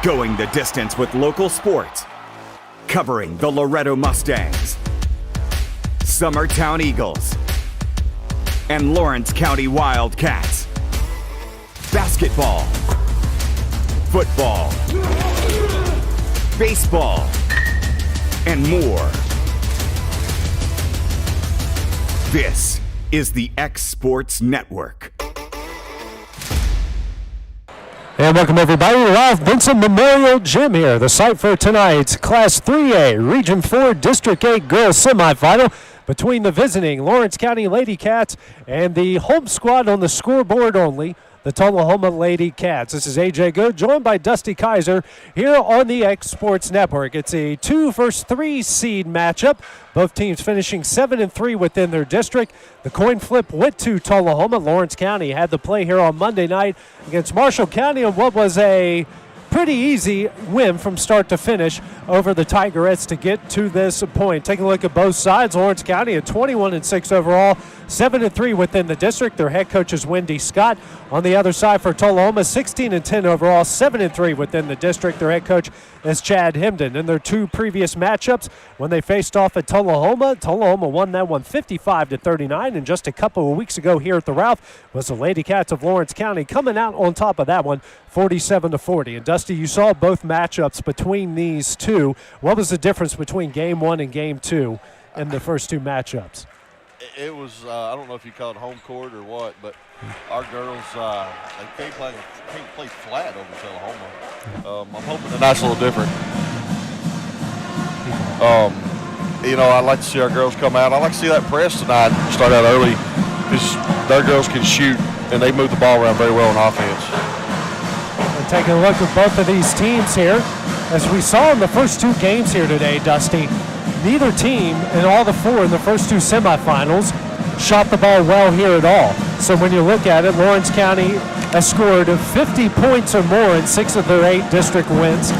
Going the distance with local sports. Covering the Loretto Mustangs, Summertown Eagles, and Lawrence County Wildcats. Basketball, football, baseball, and more. This is the X Sports Network. And welcome everybody to Ralph Benson Memorial Gym here, the site for tonight's Class 3A Region 4 District 8 girls semifinal between the visiting Lawrence County Lady Cats and the home squad on the scoreboard only, the Tullahoma Lady Cats. This is AJ Good, joined by Dusty Kaiser here on the X Sports Network. It's a 2 versus 3 seed matchup. Both teams finishing 7-3 within their district. The coin flip went to Tullahoma. Lawrence County had the play here on Monday night against Marshall County on what was a pretty easy win from start to finish over the Tigerettes to get to this point. Taking a look at both sides, Lawrence County at 21-6 overall, 7-3 within the district. Their head coach is Wendy Scott. On the other side for Tullahoma, 16-10 overall, 7-3 within the district. Their head coach is Chad Hemden. In their two previous matchups, when they faced off at Tullahoma won that one 55-39. And just a couple of weeks ago here at the Ralph was the Lady Cats of Lawrence County coming out on top of that one, 47-40. And Dusty, you saw both matchups between these two. What was the difference between game one and game two in the first two matchups? It was, I don't know if you call it home court or what, but our girls, they can't play flat over Tullahoma. I'm hoping a nice little different. I'd like to see our girls come out. I'd like to see that press tonight start out early because their girls can shoot and they move the ball around very well on offense. And taking a look at both of these teams here, as we saw in the first two games here today, Dusty, neither team in all the four in the first two semifinals shot the ball well here at all. So when you look at it, Lawrence County has scored 50 points or more in 6 of their 8 district wins,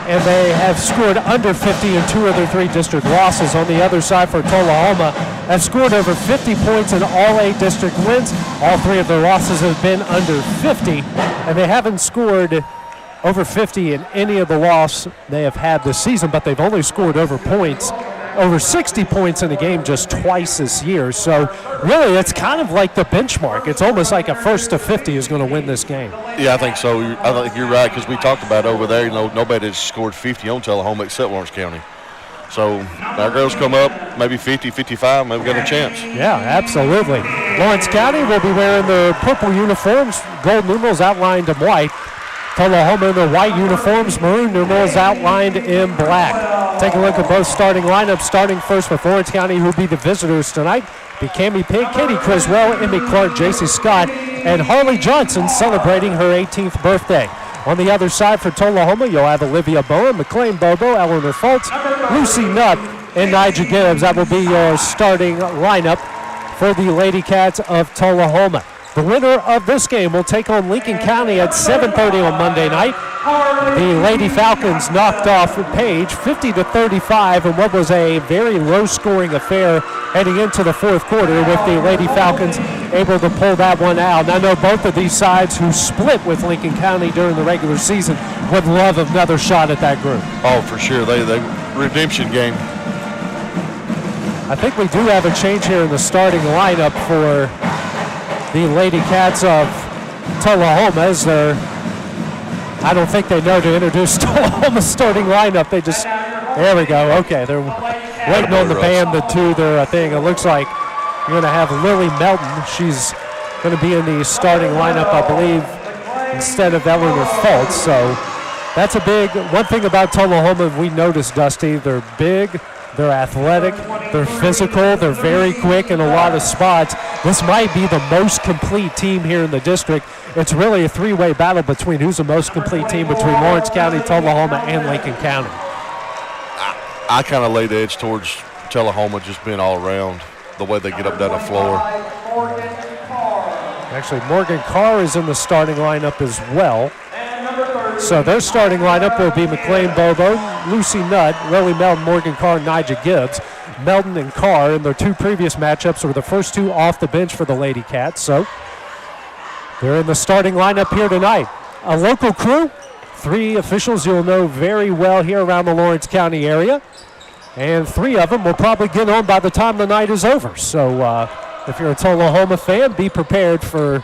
and they have scored under 50 in 2 of their 3 district losses. On the other side for Tullahoma, have scored over 50 points in all 8 district wins. All 3 of their losses have been under 50, and they haven't scored over 50 in any of the loss they have had this season, but they've only scored over 60 points in a game just twice this year. So really, it's kind of like the benchmark. It's almost like a first to 50 is going to win this game. Yeah, I think so. I think you're right because we talked about over there, nobody has scored 50 on Tullahoma except Lawrence County. So our girls come up, maybe 50, 55, maybe got a chance. Yeah, absolutely. Lawrence County will be wearing their purple uniforms, gold numerals outlined in white. Tullahoma in their white uniforms, maroon numerals outlined in black. Take a look at both starting lineups. Starting first with Lawrence County, who will be the visitors tonight. Be Cami Pig, Katie Criswell, Emmy Clark, JC Scott, and Harley Johnson celebrating her 18th birthday. On the other side for Tullahoma, you'll have Olivia Bowen, McLean Bobo, Eleanor Fultz, Lucy Nutt, and Nigel Gibbs. That will be your starting lineup for the Lady Cats of Tullahoma. The winner of this game will take on Lincoln County at 7:30 on Monday night. The Lady Falcons knocked off Page 50-35 in what was a very low-scoring affair heading into the fourth quarter, with the Lady Falcons able to pull that one out. And I know both of these sides who split with Lincoln County during the regular season would love another shot at that group. Oh, for sure. They redemption game. I think we do have a change here in the starting lineup for the Lady Cats of Tullahoma, as I don't think they know to introduce Tullahoma's starting lineup. There we go. Okay, they're waiting on the band to do their thing. It looks like you're going to have Lily Melton. She's going to be in the starting lineup, I believe, instead of Eleanor Fultz. So that's a big one thing about Tullahoma we noticed, Dusty. They're big. They're athletic, they're physical, they're very quick in a lot of spots. This might be the most complete team here in the district. It's really a three-way battle between who's the most complete team between Lawrence County, Tullahoma, and Lincoln County. I kind of lay the edge towards Tullahoma just being all around, the way they get up down the floor. Actually, Morgan Carr is in the starting lineup as well. So their starting lineup will be McLean Bobo, Lucy Nutt, Lily Melton, Morgan Carr, Nigel Gibbs. Melton and Carr in their 2 previous matchups were the first 2 off the bench for the Lady Cats. So they're in the starting lineup here tonight. A local crew 3 officials you'll know very well here around the Lawrence County area. And 3 of them will probably get on by the time the night is over. So if you're a Tullahoma fan, be prepared for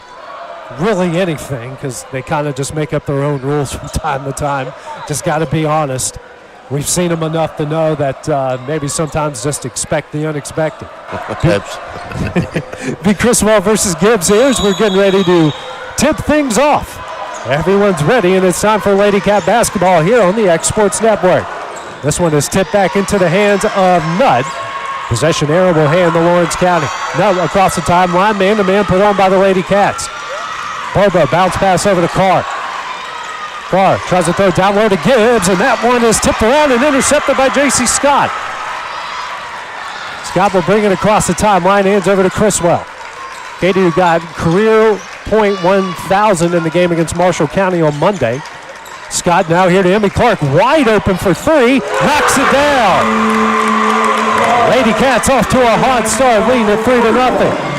really anything, because they kind of just make up their own rules from time to time. Just got to be honest. We've seen them enough to know that maybe sometimes just expect the unexpected. Be Criswell versus Gibbs here as we're getting ready to tip things off. Everyone's ready, and it's time for Lady Cat basketball here on the X Sports Network. This one is tipped back into the hands of Nutt. Possession arrow will hand the Lawrence County. Nutt across the timeline, man-to-man put on by the Lady Cats. Bobo bounce pass over to Carr. Carr tries to throw down low to Gibbs, and that one is tipped around and intercepted by J.C. Scott. Scott will bring it across the timeline, hands over to Criswell. Katie, who got career .1000 in the game against Marshall County on Monday. Scott now here to Emmy Clark, wide open for 3, knocks it down. Lady Cats off to a hot start, leading at 3-0.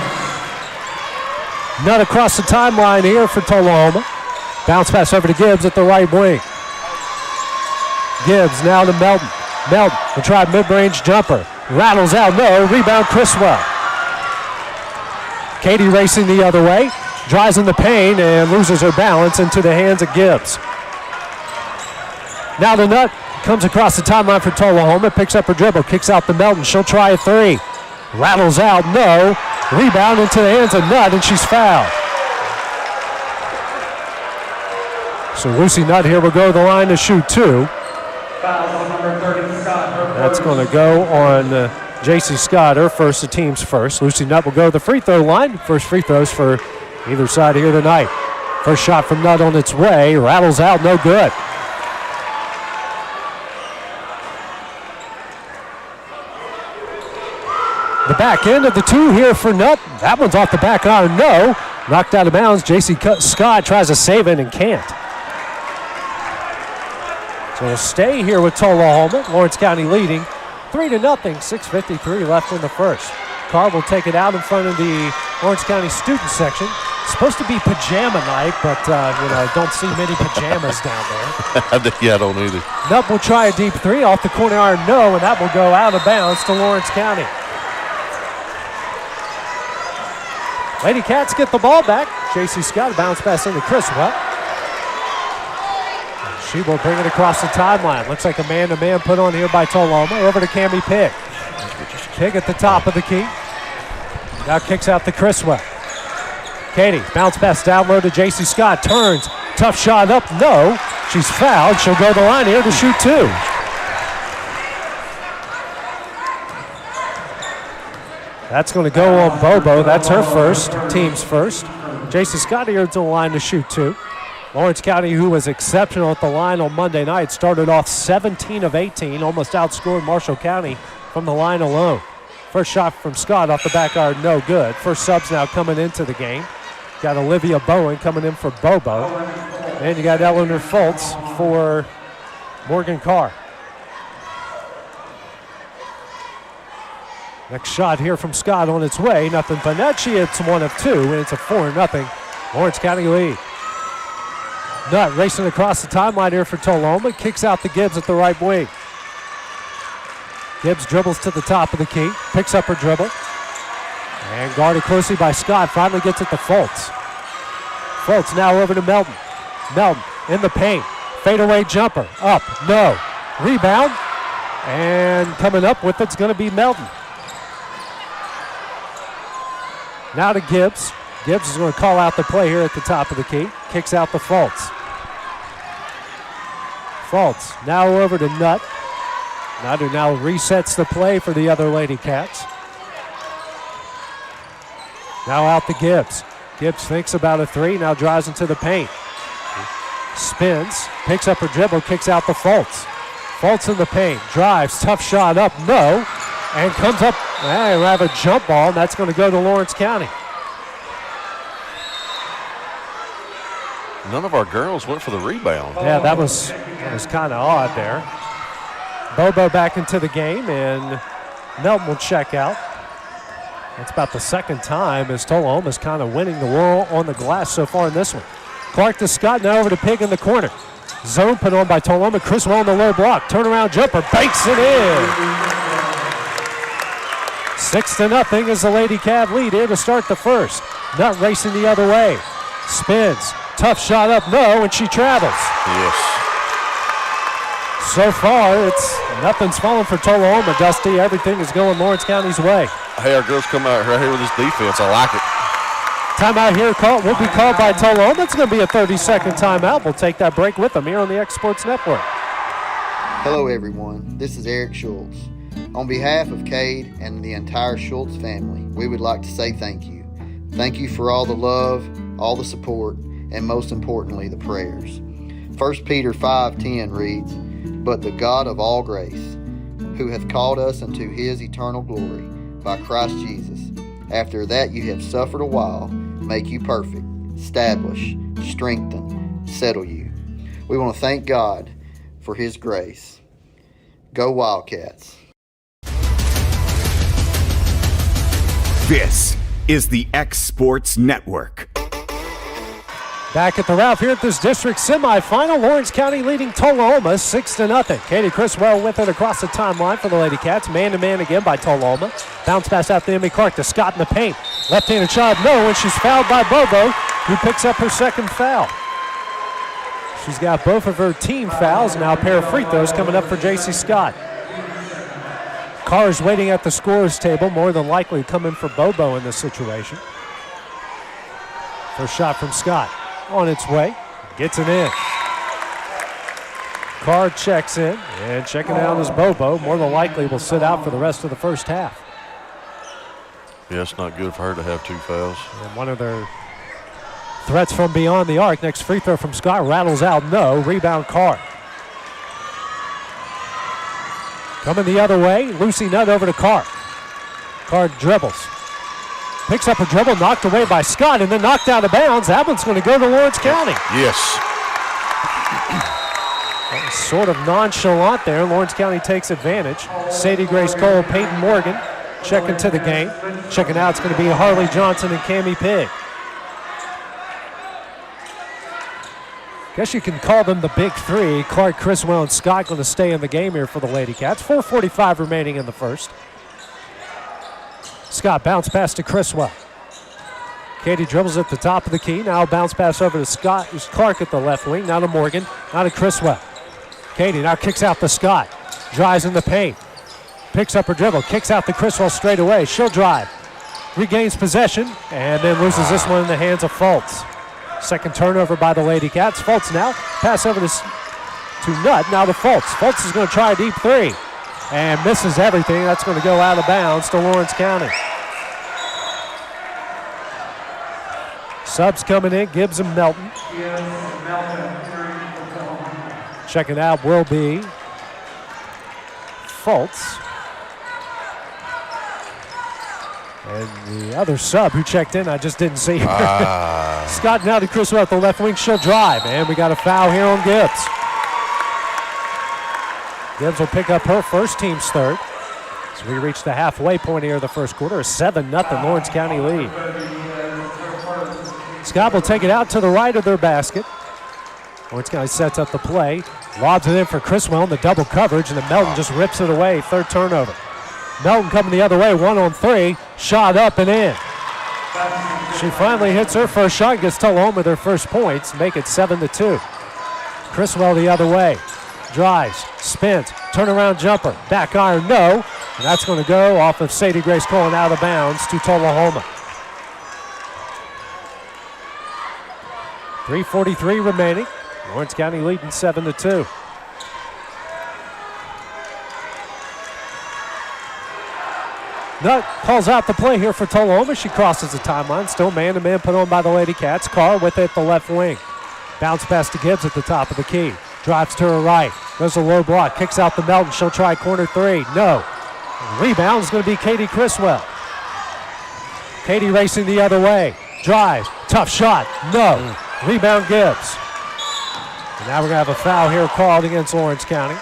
Nutt across the timeline here for Tullahoma. Bounce pass over to Gibbs at the right wing. Gibbs now to Melton. Melton will try mid-range jumper. Rattles out, no. Rebound Criswell. Katie racing the other way. Drives in the paint and loses her balance into the hands of Gibbs. Now to Nutt. Comes across the timeline for Tullahoma. Picks up her dribble. Kicks out to Melton. She'll try a 3. Rattles out, no. Rebound into the hands of Nutt, and she's fouled. So Lucy Nutt here will go to the line to shoot 2. That's going to go on J.C. Scott, her first, the team's first. Lucy Nutt will go to the free throw line. First free throws for either side here tonight. First shot from Nutt on its way. Rattles out, no good. The back end of the 2 here for Nutt. That one's off the back iron, no. Knocked out of bounds. J.C. Scott tries to save it and can't. So we'll stay here with Tullahoma. Lawrence County leading 3-0, 6:53 left in the first. Carr will take it out in front of the Lawrence County student section. It's supposed to be pajama night, but don't see many pajamas down there. Yeah, I don't either. Nutt will try a deep 3 off the corner iron, no, and that will go out of bounds to Lawrence County. Lady Cats get the ball back. J.C. Scott bounce pass into Criswell. She will bring it across the timeline. Looks like a man-to-man put on here by Tullahoma. Over to Cammie Pigg. Pigg at the top of the key. Now kicks out to Criswell. Katie, bounce pass down low to J.C. Scott. Turns, tough shot up, no. She's fouled. She'll go to the line here to shoot 2. That's going to go on Bobo. That's her first, team's first. J.C. Scott here to the line to shoot 2. Lawrence County, who was exceptional at the line on Monday night, started off 17 of 18, almost outscored Marshall County from the line alone. First shot from Scott off the back iron, no good. First subs now coming into the game. Got Olivia Bowen coming in for Bobo. And you got Eleanor Fultz for Morgan Carr. Next shot here from Scott on its way. Nothing but net. She hits 1 of 2, and it's a 4-0 Lawrence County lead. Nutt racing across the timeline here for Tullahoma. Kicks out to Gibbs at the right wing. Gibbs dribbles to the top of the key. Picks up her dribble. And guarded closely by Scott. Finally gets it to Fultz. Fultz now over to Melton. Melton in the paint. Fadeaway jumper. Up. No. Rebound. And coming up with it's going to be Melton. Now to Gibbs. Gibbs is going to call out the play here at the top of the key. Kicks out to Fultz. Fultz now over to Nutt. Nutt who now resets the play for the other Lady Cats. Now out to Gibbs. Gibbs thinks about a 3, now drives into the paint. Spins, picks up her dribble, kicks out to Fultz. Fultz in the paint, drives, tough shot up, no. And comes up, we'll have a jump ball, and that's going to go to Lawrence County. None of our girls went for the rebound. Yeah, that was kind of odd there. Bobo back into the game, and Melton will check out. That's about the second time as Tullahoma's kind of winning the war on the glass so far in this one. Clark to Scott, now over to Pigg in the corner. Zone put on by Tullahoma. Criswell on the low block. Turnaround jumper. Banks it in. 6-0 is the Lady Cav lead here to start the first. Nutt racing the other way. Spins. Tough shot up, no, and she travels. Yes. So far, nothing's falling for Tullahoma, Dusty. Everything is going Lawrence County's way. Hey, our girls come out right here with this defense. I like it. Timeout here will be called by Tullahoma. It's going to be a 30-second timeout. We'll take that break with them here on the X Sports Network. Hello, everyone. This is Eric Schultz. On behalf of Cade and the entire Schultz family, we would like to say thank you. Thank you for all the love, all the support, and most importantly, the prayers. 1 Peter 5:10 reads, "But the God of all grace, who hath called us unto his eternal glory by Christ Jesus, after that you have suffered a while, make you perfect, establish, strengthen, settle you." We want to thank God for his grace. Go Wildcats. This is the X Sports Network. Back at the Ralph here at this district semifinal. Lawrence County leading Tullahoma 6-0. Katie Criswell with it across the timeline for the Lady Cats. Man-to-man again by Tullahoma. Bounce pass out to Emmy Clark to Scott in the paint. Left-handed shot, no, and she's fouled by Bobo, who picks up her second foul. She's got both of her team fouls. Now a pair of free throws coming up for J.C. Scott. Carr's waiting at the scorer's table, more than likely coming for Bobo in this situation. First shot from Scott. On its way, gets it in. Carr checks in, and checking out is Bobo. More than likely will sit out for the rest of the first half. Yeah, it's not good for her to have two fouls. And one of their threats from beyond the arc. Next free throw from Scott, rattles out, no. Rebound Carr. Coming the other way, Lucy Nutt over to Carr. Carr dribbles. Picks up a dribble, knocked away by Scott, and then knocked out of bounds. That one's going to go to Lawrence County. Yes. Sort of nonchalant there. Lawrence County takes advantage. Sadie Grace Cole, Peyton Morgan checking to the game. Checking out, it's going to be Harley Johnson and Cammie Pigg. Guess you can call them the big three. Clark, Criswell, and Scott going to stay in the game here for the Lady Cats. 4:45 remaining in the first. Scott bounce pass to Criswell. Katie dribbles at the top of the key. Now bounce pass over to Scott. There's Clark at the left wing. Now to Morgan. Now to Criswell. Katie now kicks out to Scott. Drives in the paint. Picks up her dribble. Kicks out to Criswell straight away. She'll drive. Regains possession. And then loses this one in the hands of Fultz. Second turnover by the Lady Cats. Fultz now. Pass over to Nutt. Now to Fultz. Fultz is going to try a deep three. And misses everything. That's going to go out of bounds to Lawrence County. Subs coming in, Gibbs and Melton. Checking out will be Fultz. And the other sub who checked in, I just didn't see her. Scott now to Criswell at the left wing. She'll drive. And we got a foul here on Gibbs. Gibbs will pick up her first, team's third. As we reach the halfway point here of the first quarter, a 7-0 Lawrence County lead. Scott will take it out to the right of their basket. Lawrence County sets up the play, lobs it in for Criswell in the double coverage, and then Melton just rips it away, third turnover. Melton coming the other way, 1-on-3, shot up and in. She finally hits her first shot, gets Tullahoma their first points, make it 7-2. Criswell the other way. Drives, spins, turnaround jumper, back iron, no. And that's going to go off of Sadie Grace Cole and out of bounds to Tullahoma. 3:43 remaining. Lawrence County leading 7-2. Nutt calls out the play here for Tullahoma. She crosses the timeline. Still man-to-man put on by the Lady Cats. Carr with it at the left wing. Bounce pass to Gibbs at the top of the key. Drives to her right. There's a low block. Kicks out to Melton. She'll try corner three. No. Rebound is going to be Katie Criswell. Katie racing the other way. Drives. Tough shot. No. Rebound Gibbs. And now we're going to have a foul here called against Lawrence County.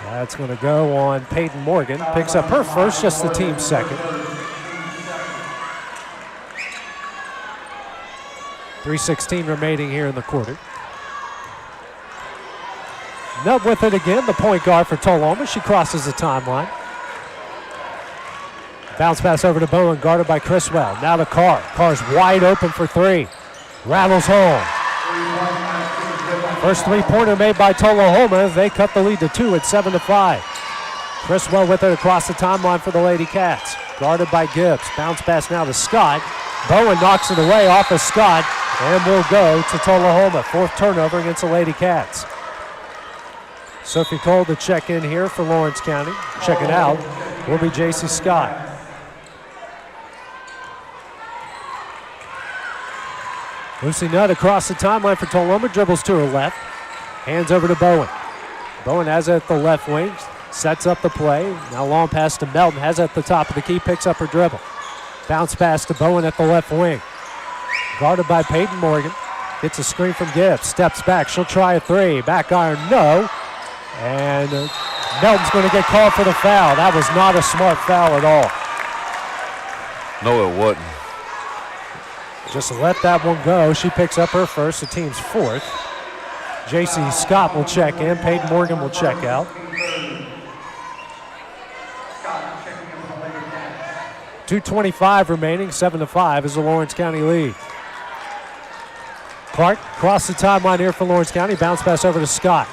That's going to go on Peyton Morgan. Picks up her first, just the team's second. 3:16 remaining here in the quarter. Nutt with it again, the point guard for Tullahoma. She crosses the timeline. Bounce pass over to Bowen, guarded by Criswell. Now to Carr. Carr's wide open for three. Rattles home. First three-pointer made by Tullahoma. They cut the lead to 2 at 7-5. Criswell with it across the timeline for the Lady Cats. Guarded by Gibbs. Bounce pass now to Scott. Bowen knocks it away off of Scott and will go to Tullahoma. Fourth turnover against the Lady Cats. Sophie Cole to check in here for Lawrence County. Checking out will be J.C. Scott. Lucy Nutt across the timeline for Tullahoma. Dribbles to her left. Hands over to Bowen. Bowen has it at the left wing. Sets up the play. Now long pass to Melton. Has it at the top of the key. Picks up her dribble. Bounce pass to Bowen at the left wing. Guarded by Peyton Morgan. Gets a screen from Gibbs. Steps back. She'll try a three. Back iron, no. And Melton's going to get called for the foul. That was not a smart foul at all. No, it wasn't. Just let that one go. She picks up her first, the team's fourth. J.C. Scott will check in. Peyton Morgan will check out. .225 remaining, 7-5 is the Lawrence County lead. Clark across the timeline here for Lawrence County. Bounce pass over to Scott.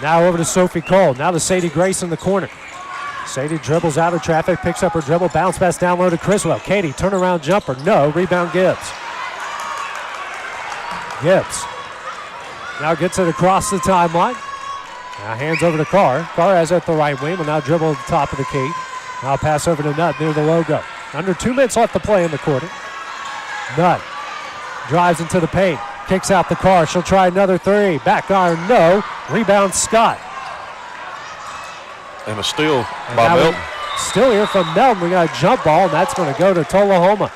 Now over to Sophie Cole. Now to Sadie Grace in the corner. Sadie dribbles out of traffic, picks up her dribble. Bounce pass down low to Criswell. Katie, turnaround jumper. No. Rebound Gibbs. Gibbs now gets it across the timeline. Now hands over to Carr. Carr has it at the right wing, but now dribble at the top of the key. Now pass over to Nutt near the logo. Under 2 minutes left to play in the quarter. Nutt drives into the paint. Kicks out the Carr. She'll try another three. Back iron, no. Rebound Scott. And a steal by Melton. Still here from Melton. We got a jump ball, and that's going to go to Tullahoma.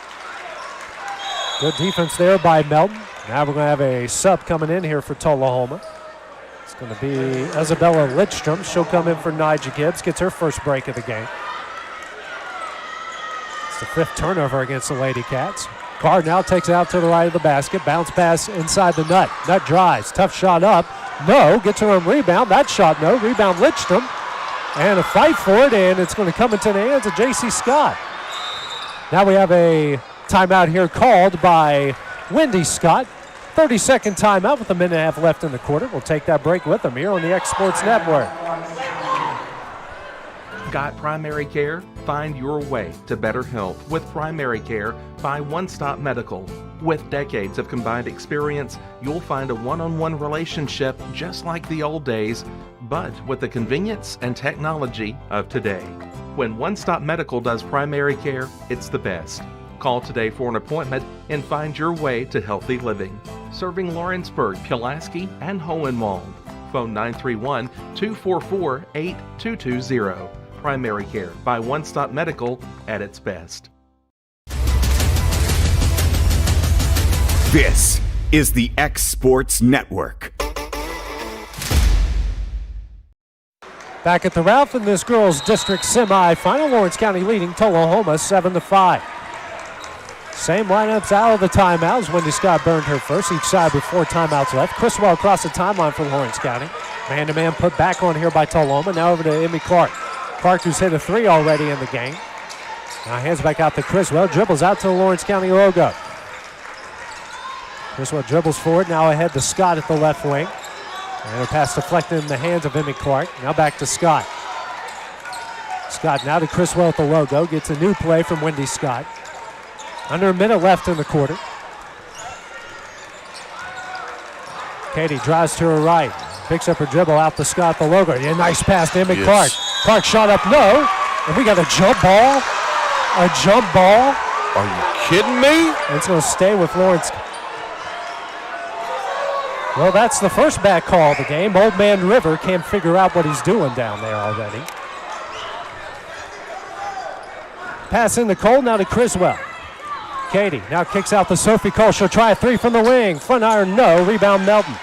Good defense there by Melton. Now we're going to have a sub coming in here for Tullahoma. It's going to be Isabella Lidstrom. She'll come in for Nigel Gibbs. Gets her first break of the game. It's the fifth turnover against the Lady Cats. Carr now takes it out to the right of the basket. Bounce pass inside the Nutt. Nutt drives. Tough shot up. No. Gets her on rebound. That shot no. Rebound Lidstrom. And a fight for it, and it's going to come into the hands of J.C. Scott. Now we have a timeout here called by Wendy Scott. 30-second timeout with a minute and a half left in the quarter. We'll take that break with them here on the X Sports Network. Got primary care? Find your way to better health with primary care by One Stop Medical. With decades of combined experience, you'll find a one-on-one relationship just like the old days, but with the convenience and technology of today. When One Stop Medical does primary care, it's the best. Call today for an appointment and find your way to healthy living. Serving Lawrenceburg, Pulaski, and Hohenwald. Phone 931-244-8220. Primary care by One Stop Medical at its best. This is the X Sports Network. Back at the Ralph in this girls' district semi-final. Lawrence County leading Tullahoma 7-5. Same lineups out of the timeouts. Wendy Scott burned her first, each side with 4 timeouts left. Criswell across the timeline for Lawrence County. Man-to-man put back on here by Tullahoma. Now over to Emmy Clark. Clark, who's hit a 3 already in the game. Now hands back out to Criswell. Dribbles out to the Lawrence County logo. Criswell dribbles forward. Now ahead to Scott at the left wing. And a pass deflected in the hands of Emmy Clark. Now back to Scott. Scott now to Criswell at the logo. Gets a new play from Wendy Scott. Under a minute left in the quarter. Katie drives to her right. Picks up her dribble out to Scott at the logo. Yeah, nice pass to Emmy Clark. Clark shot up, no. And we got a jump ball. A jump ball. Are you kidding me? And it's going to stay with Lawrence. Well, that's the first back call of the game. Old Man River can't figure out what he's doing down there already. Pass in to Cole, now to Criswell. Katie now kicks out to Sophie Cole. She'll try a 3 from the wing. Front iron, no. Rebound Melton.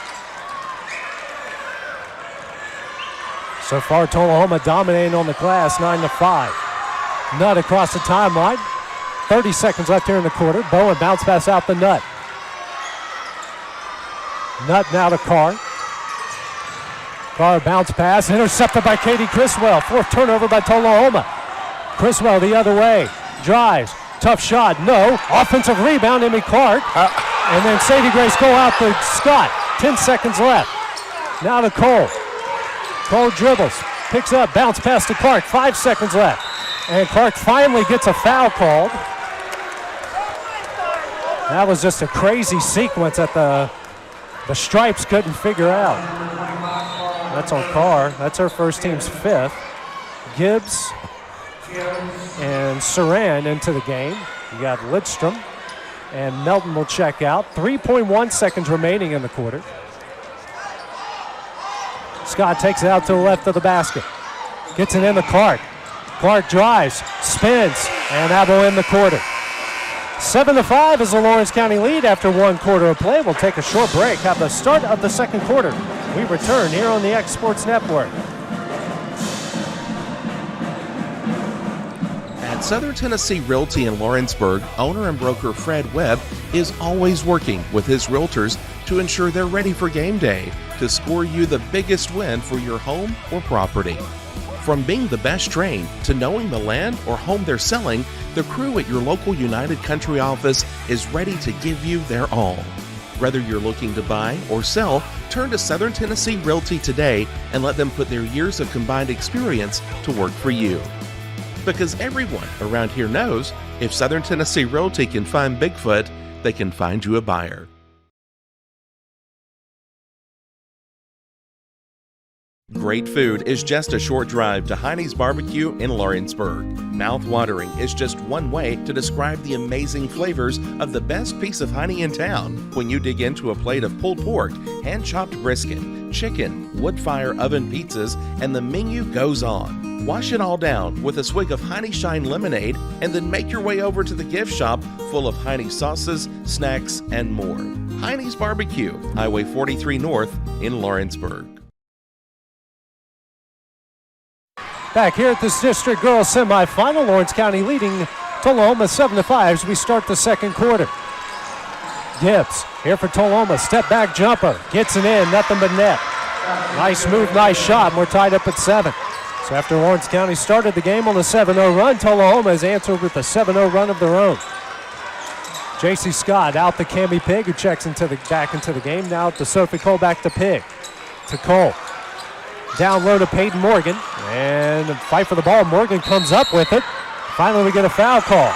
So far, Tullahoma dominating on the glass, 9-5. Nutt across the timeline. 30 seconds left here in the quarter. Bowen bounce pass out the Nutt. Nutt now to Carr. Carr bounce pass, intercepted by Katie Criswell. Fourth turnover by Tullahoma. Criswell the other way, drives, tough shot, no. Offensive rebound, Emmy Clark. And then Sadie Grace go out to Scott. 10 seconds left. Now to Cole. Cole dribbles, picks up, bounce pass to Clark. 5 seconds left. And Clark finally gets a foul called. That was just a crazy sequence that the Stripes couldn't figure out. That's on Carr. That's her first team's 5th. Gibbs and Saran into the game. You got Lidstrom and Melton will check out. 3.1 seconds remaining in the quarter. Scott takes it out to the left of the basket. Gets it into Clark. Clark drives, spins, and that will end the quarter. 7-5 is the Lawrence County lead after 1 quarter of play. We'll take a short break, have the start of the second quarter. We return here on the X Sports Network. At Southern Tennessee Realty in Lawrenceburg, owner and broker Fred Webb is always working with his realtors to ensure they're ready for game day to score you the biggest win for your home or property. From being the best trained to knowing the land or home they're selling, the crew at your local United Country office is ready to give you their all. Whether you're looking to buy or sell, turn to Southern Tennessee Realty today and let them put their years of combined experience to work for you. Because everyone around here knows if Southern Tennessee Realty can find Bigfoot, they can find you a buyer. Great food is just a short drive to Heine's Barbecue in Lawrenceburg. Mouth-watering is just one way to describe the amazing flavors of the best piece of Heine in town when you dig into a plate of pulled pork, hand-chopped brisket, chicken, wood-fire oven pizzas, and the menu goes on. Wash it all down with a swig of Heine Shine lemonade and then make your way over to the gift shop full of Heine sauces, snacks, and more. Heine's Barbecue, Highway 43 North in Lawrenceburg. Back here at this district girls semifinal, Lawrence County leading Tullahoma 7-5 as we start the second quarter. Gibbs here for Tullahoma, step back jumper, gets it in, nothing but net. Nice move, nice shot, and we're tied up at 7. So after Lawrence County started the game on a 7-0 run, Tullahoma has answered with a 7-0 run of their own. J.C. Scott out to Cammie Pigg, who checks back into the game. Now to Sophie Cole, back to Pigg. To Cole. Down low to Peyton Morgan. And fight for the ball. Morgan comes up with it. Finally we get a foul call.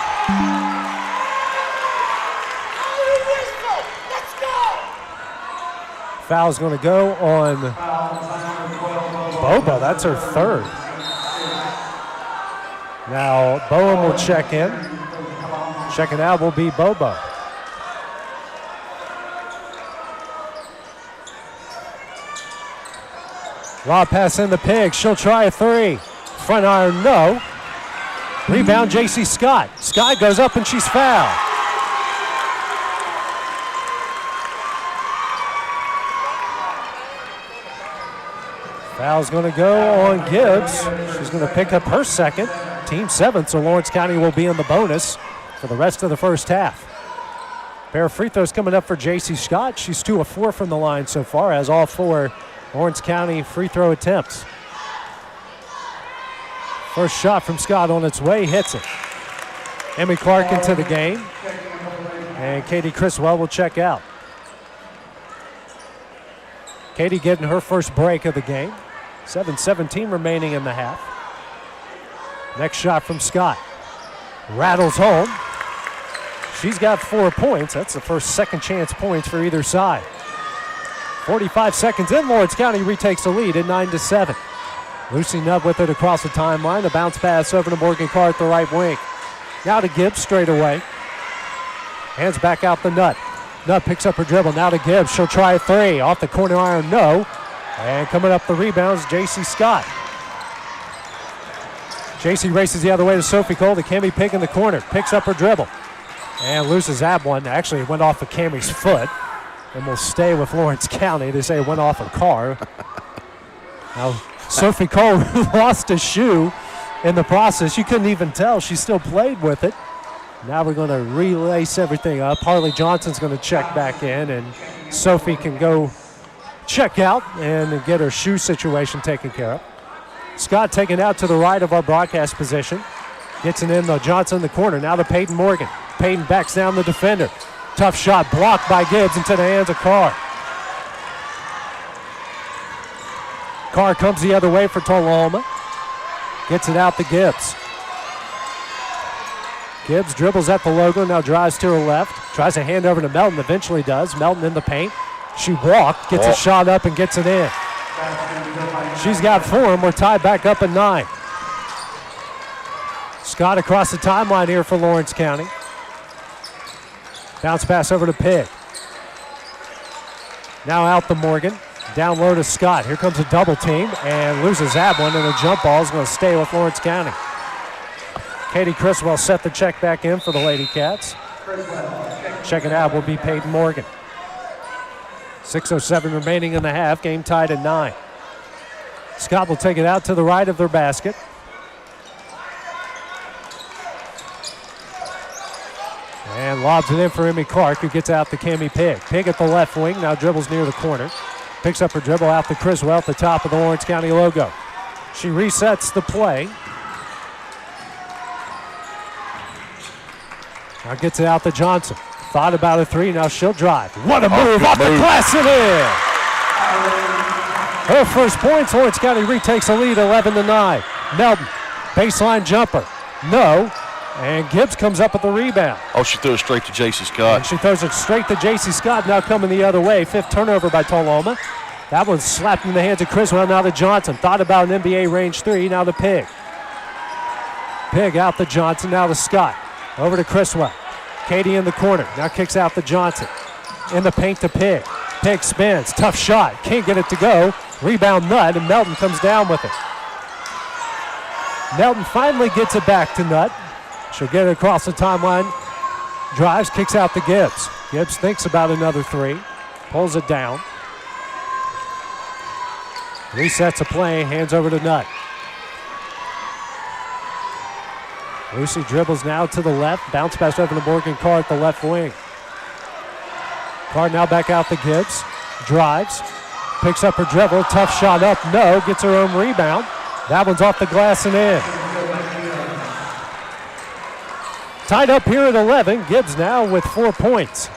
Foul's going to go on Boba. That's her 3rd. Now Bowen will check in. Checking out will be Boba. Lob pass in the Pig. She'll try a 3. Front iron, no. Rebound, J.C. Scott. Scott goes up and she's fouled. Foul's going to go on Gibbs. She's going to pick up her 2nd. Team 7th, so Lawrence County will be in the bonus for the rest of the first half. Pair of free throws coming up for J.C. Scott. She's 2 of 4 from the line so far, has all 4 Lawrence County free throw attempts. First shot from Scott on its way, hits it. Emmy Clark into the game. And Katie Criswell will check out. Katie getting her first break of the game. 7:17 remaining in the half. Next shot from Scott. Rattles home. She's got 4 points. That's the first second chance points for either side. 45 seconds in, Lawrence County retakes the lead at 9-7. Lucy Nubb with it across the timeline. A bounce pass over to Morgan Carr at the right wing. Now to Gibbs straight away. Hands back out the Nutt. Nutt picks up her dribble. Now to Gibbs. She'll try a 3. Off the corner iron, no. And coming up the rebounds, J.C. Scott. J.C. races the other way to Sophie Cole. To Cammie Pigg in the corner. Picks up her dribble. And loses that one. Actually, it went off of Cammie's foot. And will stay with Lawrence County. They say it went off a car. Now, Sophie Cole lost a shoe in the process. You couldn't even tell. She still played with it. Now we're going to relace everything up. Harley Johnson's going to check back in, and Sophie can go check out and get her shoe situation taken care of. Scott taken out to the right of our broadcast position. Gets it in, though. Johnson in the corner. Now to Peyton Morgan. Peyton backs down the defender. Tough shot blocked by Gibbs into the hands of Carr. Carr comes the other way for Tullahoma. Gets it out to Gibbs. Gibbs dribbles at the logo, now drives to her left. Tries to hand over to Melton, eventually does. Melton in the paint. She walked, gets a shot up and gets it in. She's got 4, and we're tied back up at 9. Scott across the timeline here for Lawrence County. Bounce pass over to Pig. Now out to Morgan. Down low to Scott. Here comes a double team and loses that one, and the jump ball is going to stay with Lawrence County. Katie Criswell set the check back in for the Lady Cats. Checking out will be Peyton Morgan. 6:07 remaining in the half. Game tied at 9. Scott will take it out to the right of their basket. And lobs it in for Emmy Clark, who gets out to Cammie Pig. Pig at the left wing, now dribbles near the corner. Picks up her dribble out to Criswell at the top of the Lawrence County logo. She resets the play. Now gets it out to Johnson. Thought about a 3, now she'll drive. What a move off the glass and in! Her first points, Lawrence County retakes the lead 11-9. Melton, baseline jumper. No. And Gibbs comes up with the rebound. Oh, she threw it straight to J.C. Scott. And she throws it straight to J.C. Scott, now coming the other way. 5th turnover by Tullahoma. That one's slapped in the hands of Criswell, now to Johnson. Thought about an NBA range 3, now to Pig. Pig out to Johnson, now to Scott. Over to Criswell. Katie in the corner, now kicks out to Johnson. In the paint to Pig. Pig spins, tough shot, can't get it to go. Rebound Nutt, and Melton comes down with it. Melton finally gets it back to Nutt. She'll get it across the timeline. Drives, kicks out to Gibbs. Gibbs thinks about another 3. Pulls it down. Resets a play, hands over to Nutt. Lucy dribbles now to the left. Bounce pass over to Morgan Carr at the left wing. Carr now back out to Gibbs. Drives. Picks up her dribble. Tough shot up. No. Gets her own rebound. That one's off the glass and in. Tied up here at 11. Gibbs now with 4 points.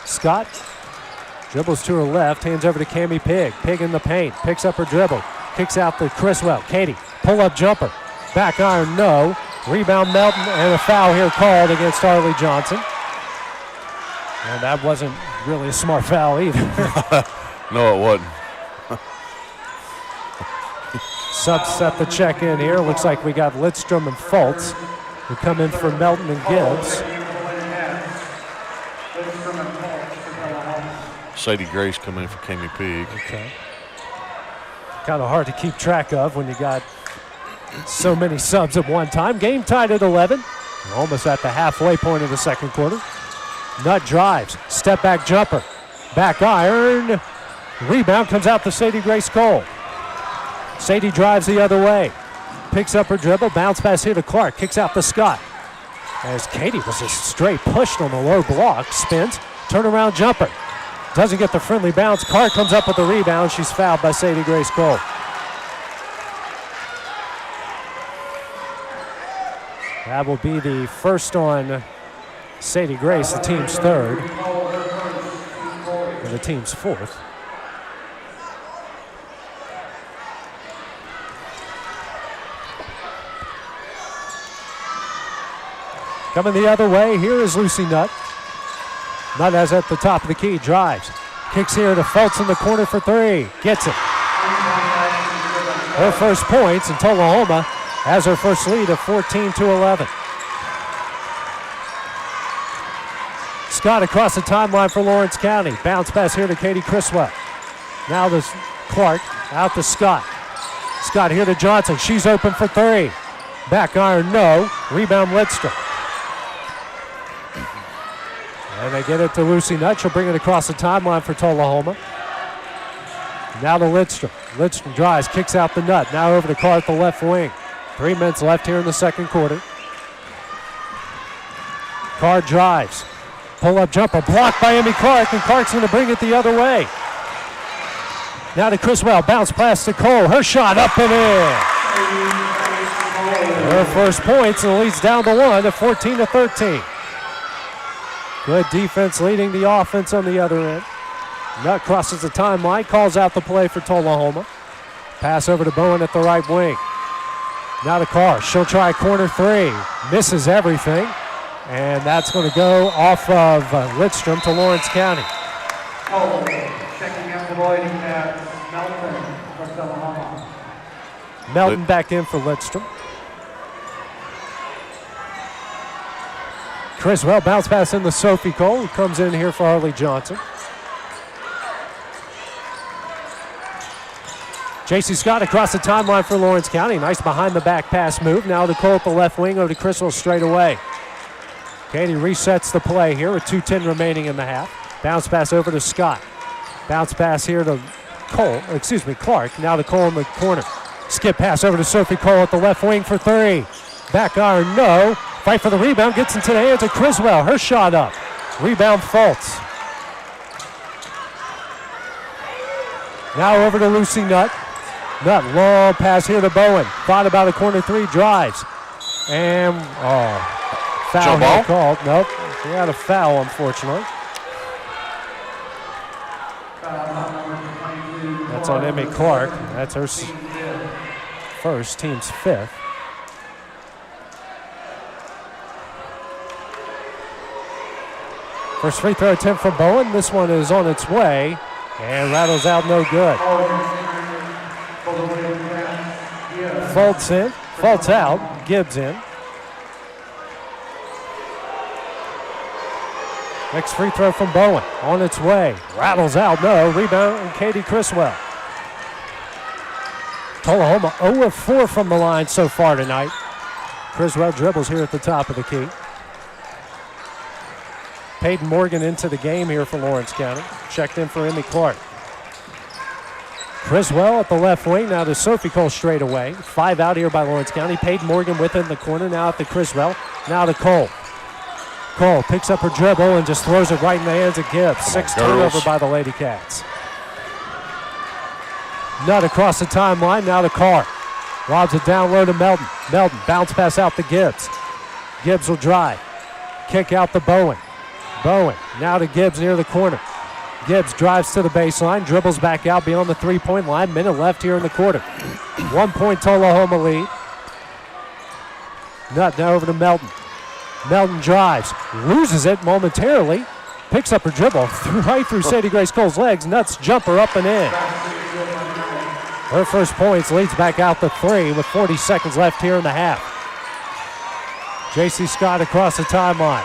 Scott dribbles to her left. Hands over to Cammie Pig. Pig in the paint. Picks up her dribble. Kicks out to Criswell. Katie, pull-up jumper. Back iron, no. Rebound Melton, and a foul here called against Harley Johnson. And that wasn't really a smart foul either. No, it wasn't. Subs set the check in here. Looks like we got Lidstrom and Fultz who come in for Melton and Gibbs. Sadie Grace coming in for Cammie Pig. Okay. Kind of hard to keep track of when you got so many subs at one time. Game tied at 11. Almost at the halfway point of the second quarter. Nutt drives. Step back jumper. Back iron. Rebound comes out to Sadie Grace Cole. Sadie drives the other way. Picks up her dribble. Bounce pass here to Clark. Kicks out to Scott. As Katie was just straight pushed on the low block. Spins. Turnaround jumper. Doesn't get the friendly bounce. Carr comes up with the rebound. She's fouled by Sadie Grace Cole. That will be the first on Sadie Grace, the team's 3rd, and the team's 4th. Coming the other way, here is Lucy Nutt. Nutt has at the top of the key, drives. Kicks here to Fultz in the corner for 3. Gets it. Her first points, and Tullahoma has her first lead of 14-11. Scott across the timeline for Lawrence County. Bounce pass here to Katie Criswell. Now to Clark, out to Scott. Scott here to Johnson. She's open for 3. Back iron, no. Rebound Lidstrom. And they get it to Lucy Nutt. She'll bring it across the timeline for Tullahoma. Now to Lidstrom. Lidstrom drives, kicks out the Nutt. Now over to Carr at the left wing. 3 minutes left here in the second quarter. Carr drives. Pull-up jumper blocked by Emmy Clark, and Clark's going to bring it the other way. Now to Criswell, bounce pass to Cole. Her shot up and in. Her first points, and leads down to 1 at 14-13. Good defense leading the offense on the other end. Nutt crosses the timeline, calls out the play for Tullahoma. Pass over to Bowen at the right wing. Now to Carr. She'll try corner three. Misses everything. And that's going to go off of Lidstrom to Lawrence County. Checking out the Lloyding at Melton for Tullahoma. Melton back in for Lidstrom. Criswell bounce pass in to Sophie Cole, who comes in here for Harley Johnson. J.C. Scott across the timeline for Lawrence County. Nice behind-the-back pass move. Now to Cole at the left wing, over to Criswell straight away. Katie resets the play here with 2:10 remaining in the half. Bounce pass over to Scott. Bounce pass here to Clark. Now to Cole in the corner. Skip pass over to Sophie Cole at the left wing for three. Back iron, no. Fight for the rebound, gets into the hands of Criswell. Her shot up. Rebound Fultz. Now over to Lucy Nutt. Nutt, long pass here to Bowen. Thought about a corner three, drives. And, foul here called. Nope, we had a foul, unfortunately. That's on Emmy Clark. That's her first, team's fifth. First free throw attempt from Bowen. This one is on its way and rattles out no good. Fultz in, Fultz out, Gibbs in. Next free throw from Bowen, on its way, rattles out, no, rebound Katie Criswell. Tullahoma 0 of 4 from the line so far tonight. Criswell dribbles here at the top of the key. Peyton Morgan into the game here for Lawrence County. Checked in for Emmy Clark. Criswell at the left wing, now to Sophie Cole straight away. 5 out here by Lawrence County. Peyton Morgan within the corner, now at the Criswell. Now to Cole. Cole picks up her dribble and just throws it right in the hands of Gibbs. 6 turnover by the Lady Cats. Nutt across the timeline, now to Carr. Lobs it down low to Melton. Melton, bounce pass out to Gibbs. Gibbs will drive. Kick out to Bowen. Bowen, now to Gibbs near the corner. Gibbs drives to the baseline, dribbles back out beyond the three-point line. Minute left here in the quarter. 1 point Tullahoma lead. Nutt now over to Melton. Melton drives, loses it momentarily, picks up her dribble right through Sadie Grace Cole's legs. Nutt's jumper up and in. Her first points, leads back out to 3 with 40 seconds left here in the half. J.C. Scott across the timeline.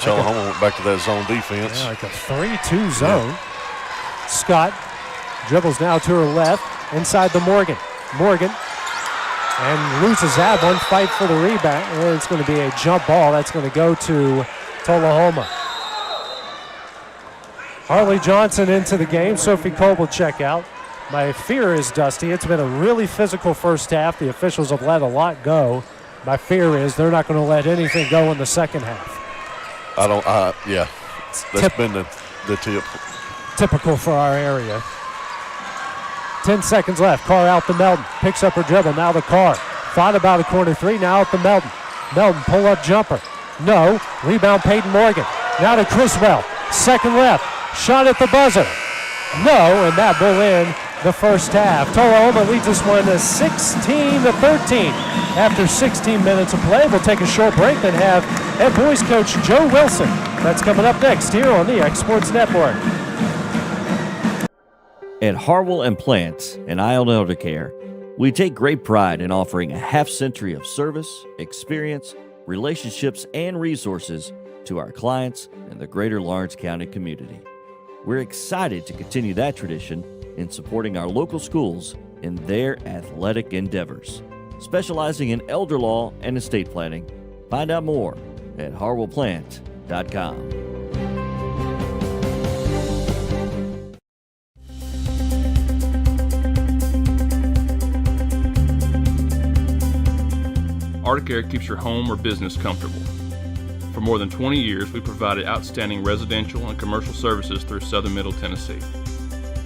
Tullahoma went back to that zone defense. Yeah, like a 3-2 zone. Yeah. Scott dribbles now to her left, inside to Morgan. Morgan, and loses that one, fight for the rebound. And it's going to be a jump ball. That's going to go to Tullahoma. Harley Johnson into the game. Sophie Cole will check out. My fear is, Dusty, it's been a really physical first half. The officials have let a lot go. My fear is they're not going to let anything go in the second half. That's been the tip. Typical for our area. 10 seconds left. Carr out to Melton. Picks up her dribble. Now to Carr. Thought about a corner three. Now out to Melton. Melton, pull-up jumper. No. Rebound Peyton Morgan. Now to Criswell. Second left. Shot at the buzzer. No, and that will end the first half. Tullahoma leads this one to 16-13. After 16 minutes of play, we'll take a short break and have head boys coach Joe Wilson. That's coming up next here on the X Sports Network. At Harwell and Plants and Isle Elder Care, we take great pride in offering a half-century of service, experience, relationships, and resources to our clients and the greater Lawrence County community. We're excited to continue that tradition in supporting our local schools in their athletic endeavors. Specializing in elder law and estate planning. Find out more at harwellplant.com. ArcticAir keeps your home or business comfortable. For more than 20 years, we provided outstanding residential and commercial services through Southern Middle Tennessee.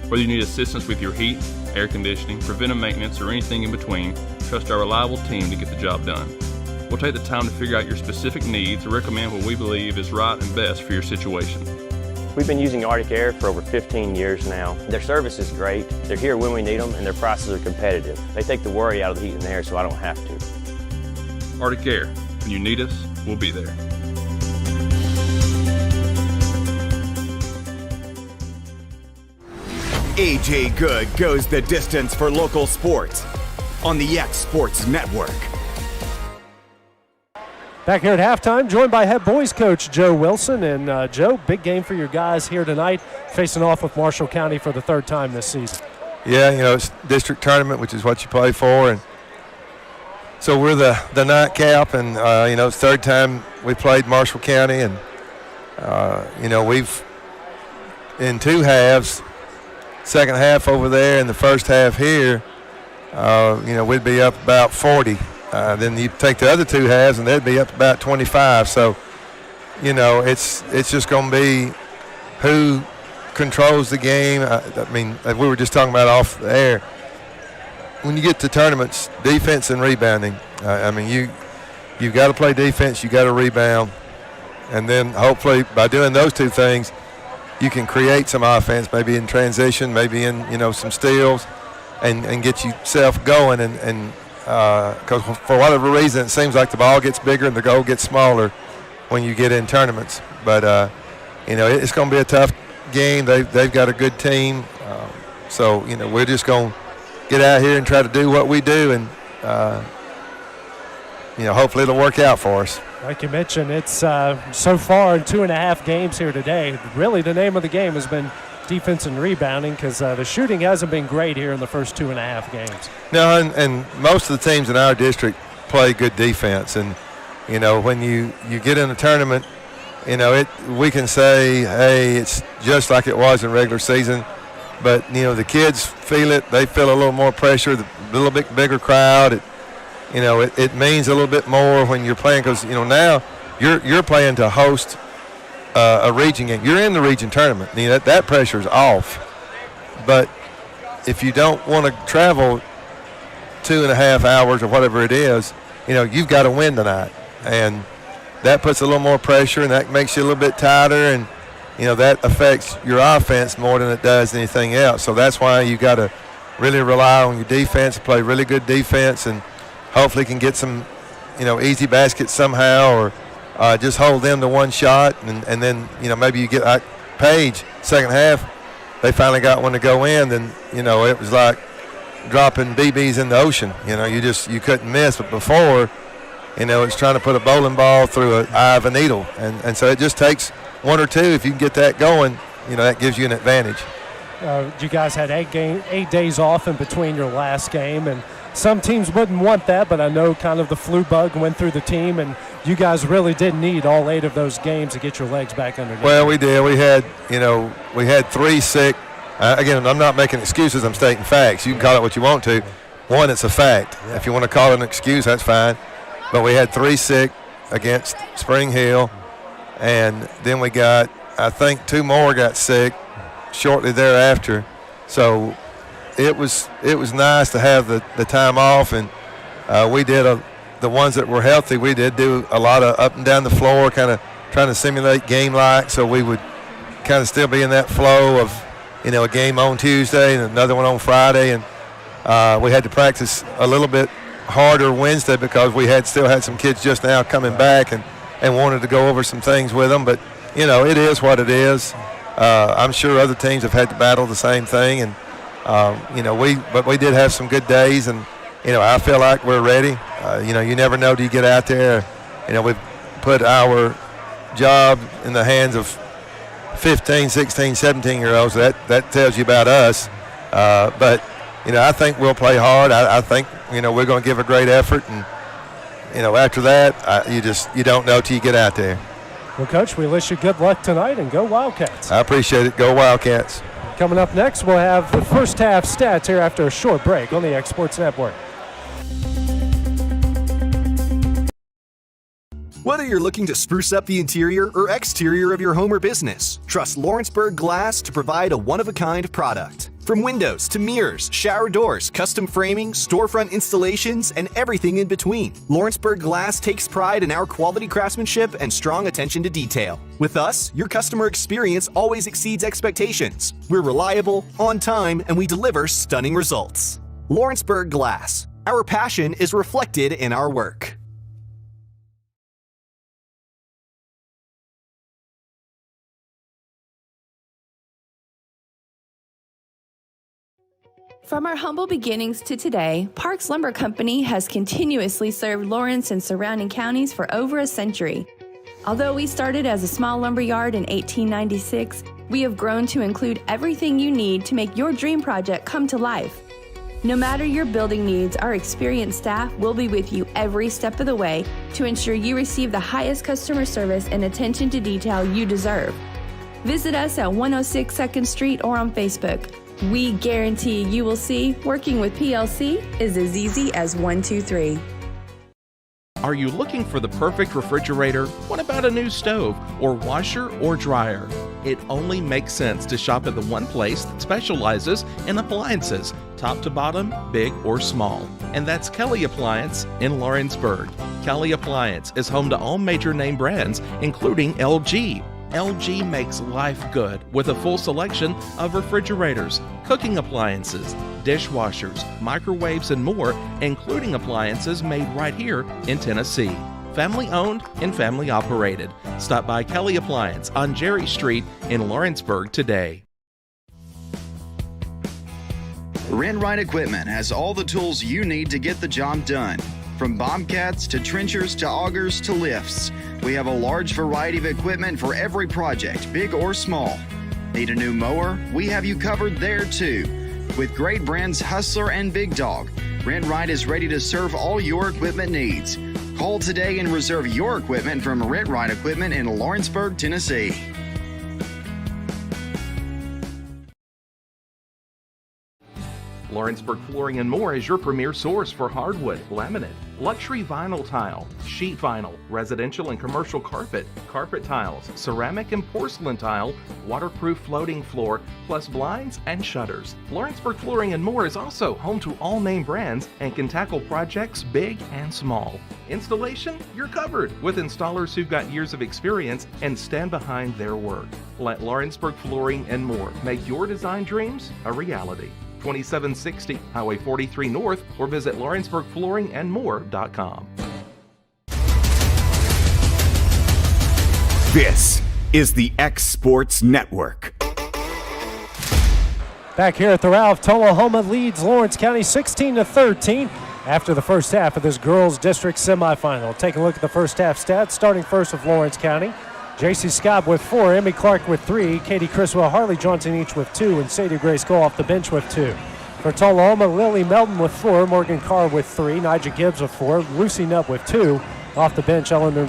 Whether you need assistance with your heat, air conditioning, preventive maintenance, or anything in between, trust our reliable team to get the job done. We'll take the time to figure out your specific needs and recommend what we believe is right and best for your situation. We've been using ArcticAir for over 15 years now. Their service is great, they're here when we need them, and their prices are competitive. They take the worry out of the heat and air so I don't have to. ArcticAir, when you need us, we'll be there. AJ Good goes the distance for local sports on the X Sports Network. Back here at halftime, joined by head boys coach Joe Wilson. And Joe, big game for your guys here tonight, facing off with Marshall County for the third time this season. Yeah, it's district tournament, which is what you play for. And so we're the nightcap, and, it's third time we played Marshall County. And, we've in two halves, second half over there and the first half here, we'd be up about 40. Then you take the other two halves, and they'd be up about 25. So, it's just going to be who controls the game. Like we were just talking about off the air, when you get to tournaments, defense and rebounding. You've got to play defense, you got to rebound, and then hopefully by doing those two things, you can create some offense, maybe in transition, maybe in some steals, and get yourself going. And because for whatever reason, it seems like the ball gets bigger and the goal gets smaller when you get in tournaments. But it's going to be a tough game. They've got a good team, so we're just going to get out here and try to do what we do, and hopefully it'll work out for us. Like you mentioned, it's so far in 2.5 games here today, really the name of the game has been defense and rebounding, because the shooting hasn't been great here in the first 2.5 games. No, and most of the teams in our district play good defense. And, when you get in a tournament, we can say, hey, it's just like it was in regular season. But, the kids feel it. They feel a little more pressure, a little bit bigger crowd. It means a little bit more when you're playing, because, now you're playing to host a region game. You're in the region tournament. That pressure's off. But if you don't want to travel 2.5 hours or whatever it is, you've got to win tonight. And that puts a little more pressure, and that makes you a little bit tighter, and, that affects your offense more than it does anything else. So that's why you got to really rely on your defense, play really good defense, and hopefully can get some, easy baskets somehow, or just hold them to one shot, and then, maybe you get like Page, second half, they finally got one to go in, then, it was like dropping BBs in the ocean. You couldn't miss. But before, it's trying to put a bowling ball through an eye of a needle. And so it just takes one or two. If you can get that going, that gives you an advantage. You guys had 8 days off in between your last game, and some teams wouldn't want that, but I know kind of the flu bug went through the team, and you guys really did need all 8 of those games to get your legs back underneath. Well, we did. We had 3 sick. Again, I'm not making excuses. I'm stating facts. You can call it what you want to. One, it's a fact. Yeah. If you want to call it an excuse, that's fine. But we had 3 sick against Spring Hill, and then we got, I think, 2 more got sick shortly thereafter. So it was nice to have the time off, and we did the ones that were healthy. We did do a lot of up and down the floor, kind of trying to simulate game-like, so we would kind of still be in that flow of, a game on Tuesday and another one on Friday, and we had to practice a little bit harder Wednesday because we still had some kids just now coming back and wanted to go over some things with them. But it is what it is. I'm sure other teams have had to battle the same thing, and we did have some good days, and I feel like we're ready. You never know till you get out there. We've put our job in the hands of 15, 16, 17-year-olds. That tells you about us. But I think we'll play hard. I think we're going to give a great effort, and after that, you don't know till you get out there. Well, Coach, we wish you good luck tonight, and go Wildcats. I appreciate it. Go Wildcats. Coming up next, we'll have the first half stats here after a short break on the X Sports Network. Whether you're looking to spruce up the interior or exterior of your home or business, trust Lawrenceburg Glass to provide a one-of-a-kind product. From windows to mirrors, shower doors, custom framing, storefront installations, and everything in between, Lawrenceburg Glass takes pride in our quality craftsmanship and strong attention to detail. With us, your customer experience always exceeds expectations. We're reliable, on time, and we deliver stunning results. Lawrenceburg Glass. Our passion is reflected in our work. From our humble beginnings to today, Parks Lumber Company has continuously served Lawrence and surrounding counties for over a century. Although we started as a small lumber yard in 1896, we have grown to include everything you need to make your dream project come to life. No matter your building needs, our experienced staff will be with you every step of the way to ensure you receive the highest customer service and attention to detail you deserve. Visit us at 106 2nd Street or on Facebook. We guarantee you will see working with PLC is as easy as 1, 2, 3. Are you looking for the perfect refrigerator? What about a new stove or washer or dryer? It only makes sense to shop at the one place that specializes in appliances, top to bottom, big or small. And that's Kelly Appliance in Lawrenceburg. Kelly Appliance is home to all major name brands, including LG. LG makes life good with a full selection of refrigerators, cooking appliances, dishwashers, microwaves, and more, including appliances made right here in Tennessee. Family owned and family operated. Stop by Kelly Appliance on Jerry Street in Lawrenceburg today. Rent-Right Equipment has all the tools you need to get the job done. From bobcats to trenchers to augers to lifts, we have a large variety of equipment for every project, big or small. Need a new mower? We have you covered there too. With great brands Hustler and Big Dog, Rent-Right is ready to serve all your equipment needs. Call today and reserve your equipment from Rent-Right Equipment in Lawrenceburg, Tennessee. Lawrenceburg Flooring and More is your premier source for hardwood, laminate, luxury vinyl tile, sheet vinyl, residential and commercial carpet, carpet tiles, ceramic and porcelain tile, waterproof floating floor, plus blinds and shutters. Lawrenceburg Flooring and More is also home to all name brands and can tackle projects big and small. Installation? You're covered with installers who've got years of experience and stand behind their work. Let Lawrenceburg Flooring and More make your design dreams a reality. 2760 Highway 43 North or visit LawrenceburgFlooringandMore.com. This is the X Sports Network. Back here at the Ralph, Tullahoma leads Lawrence County 16-13 after the first half of this girls district semifinal. Take a look at the first half stats, starting first with Lawrence County. J.C. Scott with 4, Emmy Clark with 3, Katie Criswell, Harley Johnson each with 2, and Sadie Grace Cole off the bench with 2. For Tullahoma, Lily Melton with 4, Morgan Carr with 3, Nigel Gibbs with 4, Lucy Nutt with 2. Off the bench, Eleanor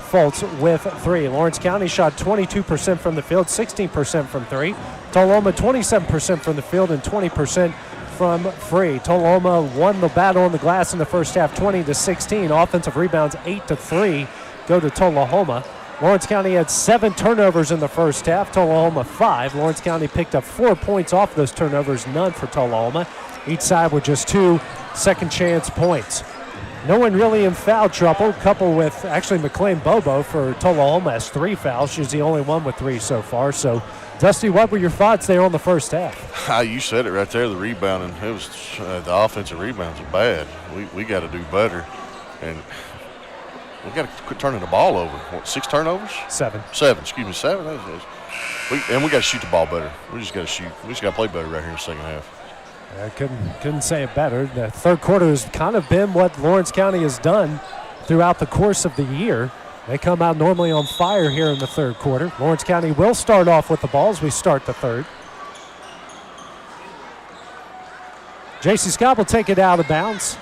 Fultz with 3. Lawrence County shot 22% from the field, 16% from 3. Tullahoma 27% from the field and 20% from free. Tullahoma won the battle on the glass in the first half, 20-16. Offensive rebounds 8-3 go to Tullahoma. Lawrence County had 7 turnovers in the first half, Tullahoma 5. Lawrence County picked up 4 points off those turnovers, none for Tullahoma. Each side with just 2 second chance points. No one really in foul trouble, coupled with actually McLean Bobo for Tullahoma has 3 fouls. She's the only one with 3 so far. So, Dusty, what were your thoughts there on the first half? You said it right there, the rebounding. It was the offensive rebounds are bad. We got to do better. And we got to quit turning the ball over. What, 6 turnovers? 7. 7, excuse me, 7. And we got to shoot the ball better. We just got to shoot. We just got to play better right here in the second half. I couldn't say it better. The third quarter has kind of been what Lawrence County has done throughout the course of the year. They come out normally on fire here in the third quarter. Lawrence County will start off with the ball as we start the third. J.C. Scott will take it out of bounds.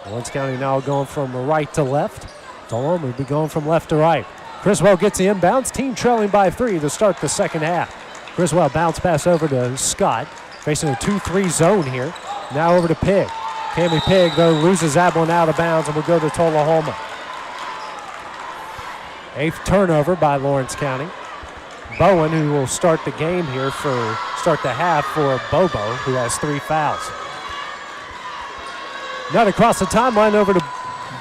Lawrence County now going from right to left. Tullahoma will be going from left to right. Criswell gets the inbounds. Team trailing by 3 to start the second half. Criswell bounce pass over to Scott. Facing a 2-3 zone here. Now over to Pig. Tammy Pig, though, loses that one out of bounds and will go to Tullahoma. 8th turnover by Lawrence County. Bowen, who will start the game here start the half for Bobo, who has 3 fouls. Nutt across the timeline over to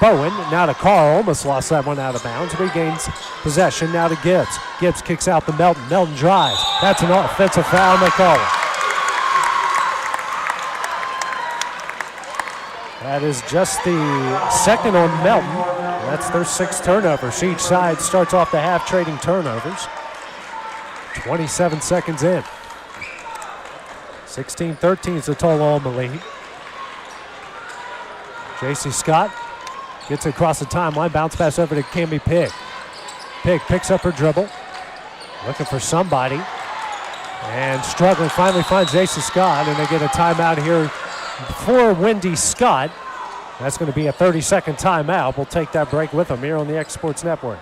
Bowen. Now to Carl, almost lost that one out of bounds. Regains possession now to Gibbs. Gibbs kicks out to Melton. Melton drives. That's an offensive foul, and they call it. That is just the second on Melton. That's their 6th turnover. So each side starts off the half trading turnovers. 27 seconds in. 16-13 is the Tullahoma lead. J.C. Scott gets it across the timeline. Bounce pass over to Cammie Pigg. Pigg picks up her dribble. Looking for somebody. And struggling. Finally finds J.C. Scott. And they get a timeout here for Wendy Scott. That's going to be a 30-second timeout. We'll take that break with them here on the X Sports Network.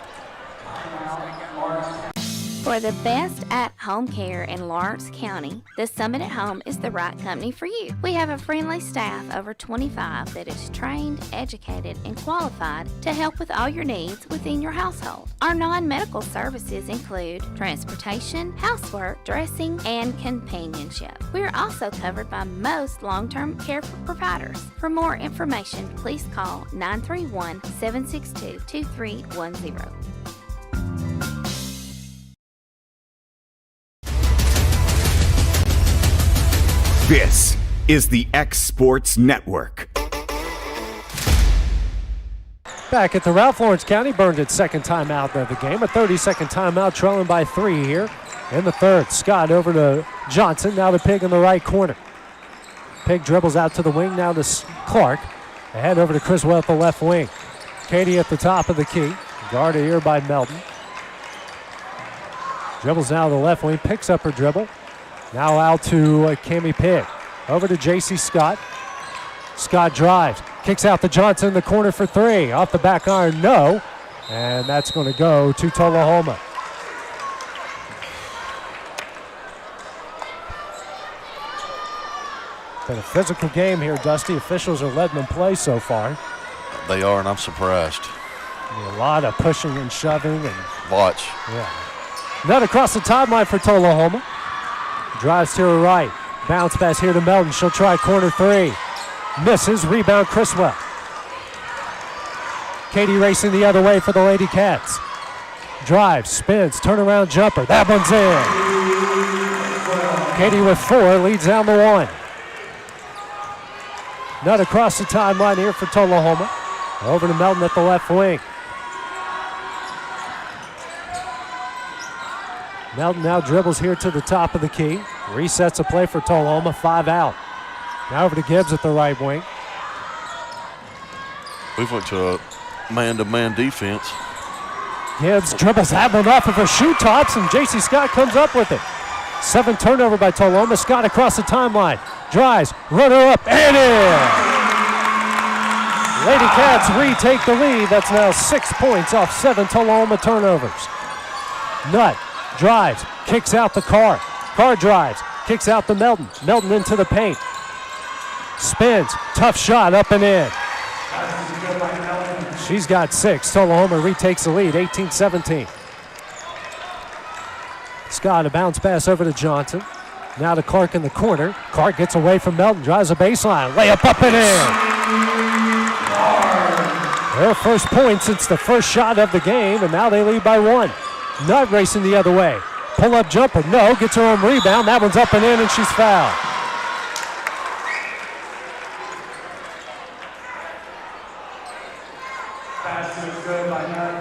For the best at-home care in Lawrence County, the Summit at Home is the right company for you. We have a friendly staff, over 25, that is trained, educated, and qualified to help with all your needs within your household. Our non-medical services include transportation, housework, dressing, and companionship. We are also covered by most long-term care providers. For more information, please call 931-762-2310. This is the X Sports Network. Back at the Ralph, Lawrence County burned its 2nd timeout of the game. A 30-second timeout, trailing by 3 here in the 3rd. Scott over to Johnson, now to Pigg in the right corner. Pigg dribbles out to the wing, now to Clark. Ahead over to Criswell at the left wing. Katie at the top of the key, guarded here by Melton. Dribbles now to the left wing, picks up her dribble. Now out to Cammie Pigg. Over to J.C. Scott. Scott drives. Kicks out to Johnson in the corner for 3. Off the back iron, no. And that's going to go to Tullahoma. Been a physical game here, Dusty. Officials are letting them play so far. They are, and I'm surprised. A lot of pushing and shoving. And watch. Yeah. Nutt across the timeline for Tullahoma. Drives to her right. Bounce pass here to Melton. She'll try corner 3. Misses. Rebound Criswell. Katie racing the other way for the Lady Cats. Drives, spins, turnaround jumper. That one's in. Katie with 4 leads down to 1. Nutt across the timeline here for Tullahoma. Over to Melton at the left wing. Melton now dribbles here to the top of the key. Resets a play for Tullahoma, 5 out. Now over to Gibbs at the right wing. We went to a man-to-man defense. Gibbs dribbles that one off of her shoe tops, and J.C. Scott comes up with it. 7th turnover by Tullahoma. Scott across the timeline. Drives, runner up, and in! Lady Cats retake the lead. That's now 6 points off 7 Tullahoma turnovers. Nutt drives, kicks out the Carr. Carr drives, kicks out to Melton. Melton into the paint. Spins, tough shot, up and in. She's got 6. Tullahoma retakes the lead, 18-17. Scott, a bounce pass over to Johnson. Now to Clark in the corner. Clark gets away from Melton, drives a baseline. Layup up and in. Their first point since the first shot of the game, and now they lead by 1. Nutt racing the other way. Pull-up jumper, no, gets her own rebound. That one's up and in, and she's fouled.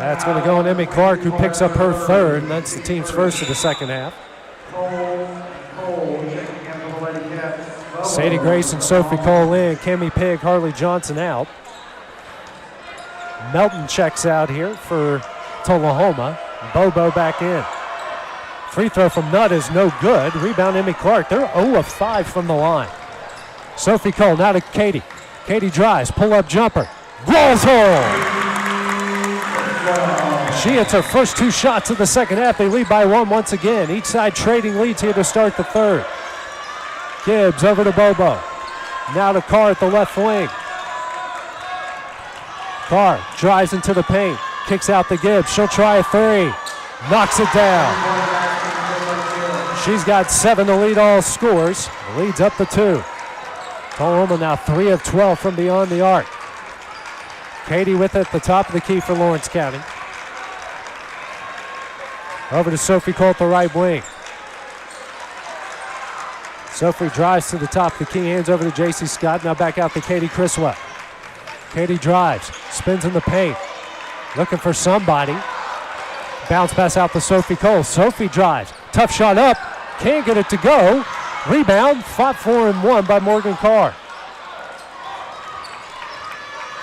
That's going to go on Emmy Clark, who picks up her 3rd, and that's the team's first of the second half. Sadie Grace and Sophie Cole in. Cammie Pigg, Harley Johnson out. Melton checks out here for Tullahoma. Bobo back in. Free throw from Nutt is no good. Rebound Emmy Clark. They're 0 of 5 from the line. Sophie Cole now to Katie. Katie drives, pull-up jumper. Rolls home. She hits her first 2 shots of the second half. They lead by 1 once again. Each side trading leads here to start the 3rd. Gibbs over to Bobo. Now to Carr at the left wing. Carr drives into the paint. Kicks out to Gibbs. She'll try a three. Knocks it down. She's got 7 to lead all scores. Leads up to 2. Tullahoma now 3 of 12 from beyond the arc. Katie with it at the top of the key for Lawrence County. Over to Sophie Cole at the right wing. Sophie drives to the top of the key, hands over to J.C. Scott. Now back out to Katie Criswell. Katie drives, spins in the paint, looking for somebody. Bounce pass out to Sophie Cole. Sophie drives, tough shot up, can't get it to go. Rebound, fought for and won by Morgan Carr.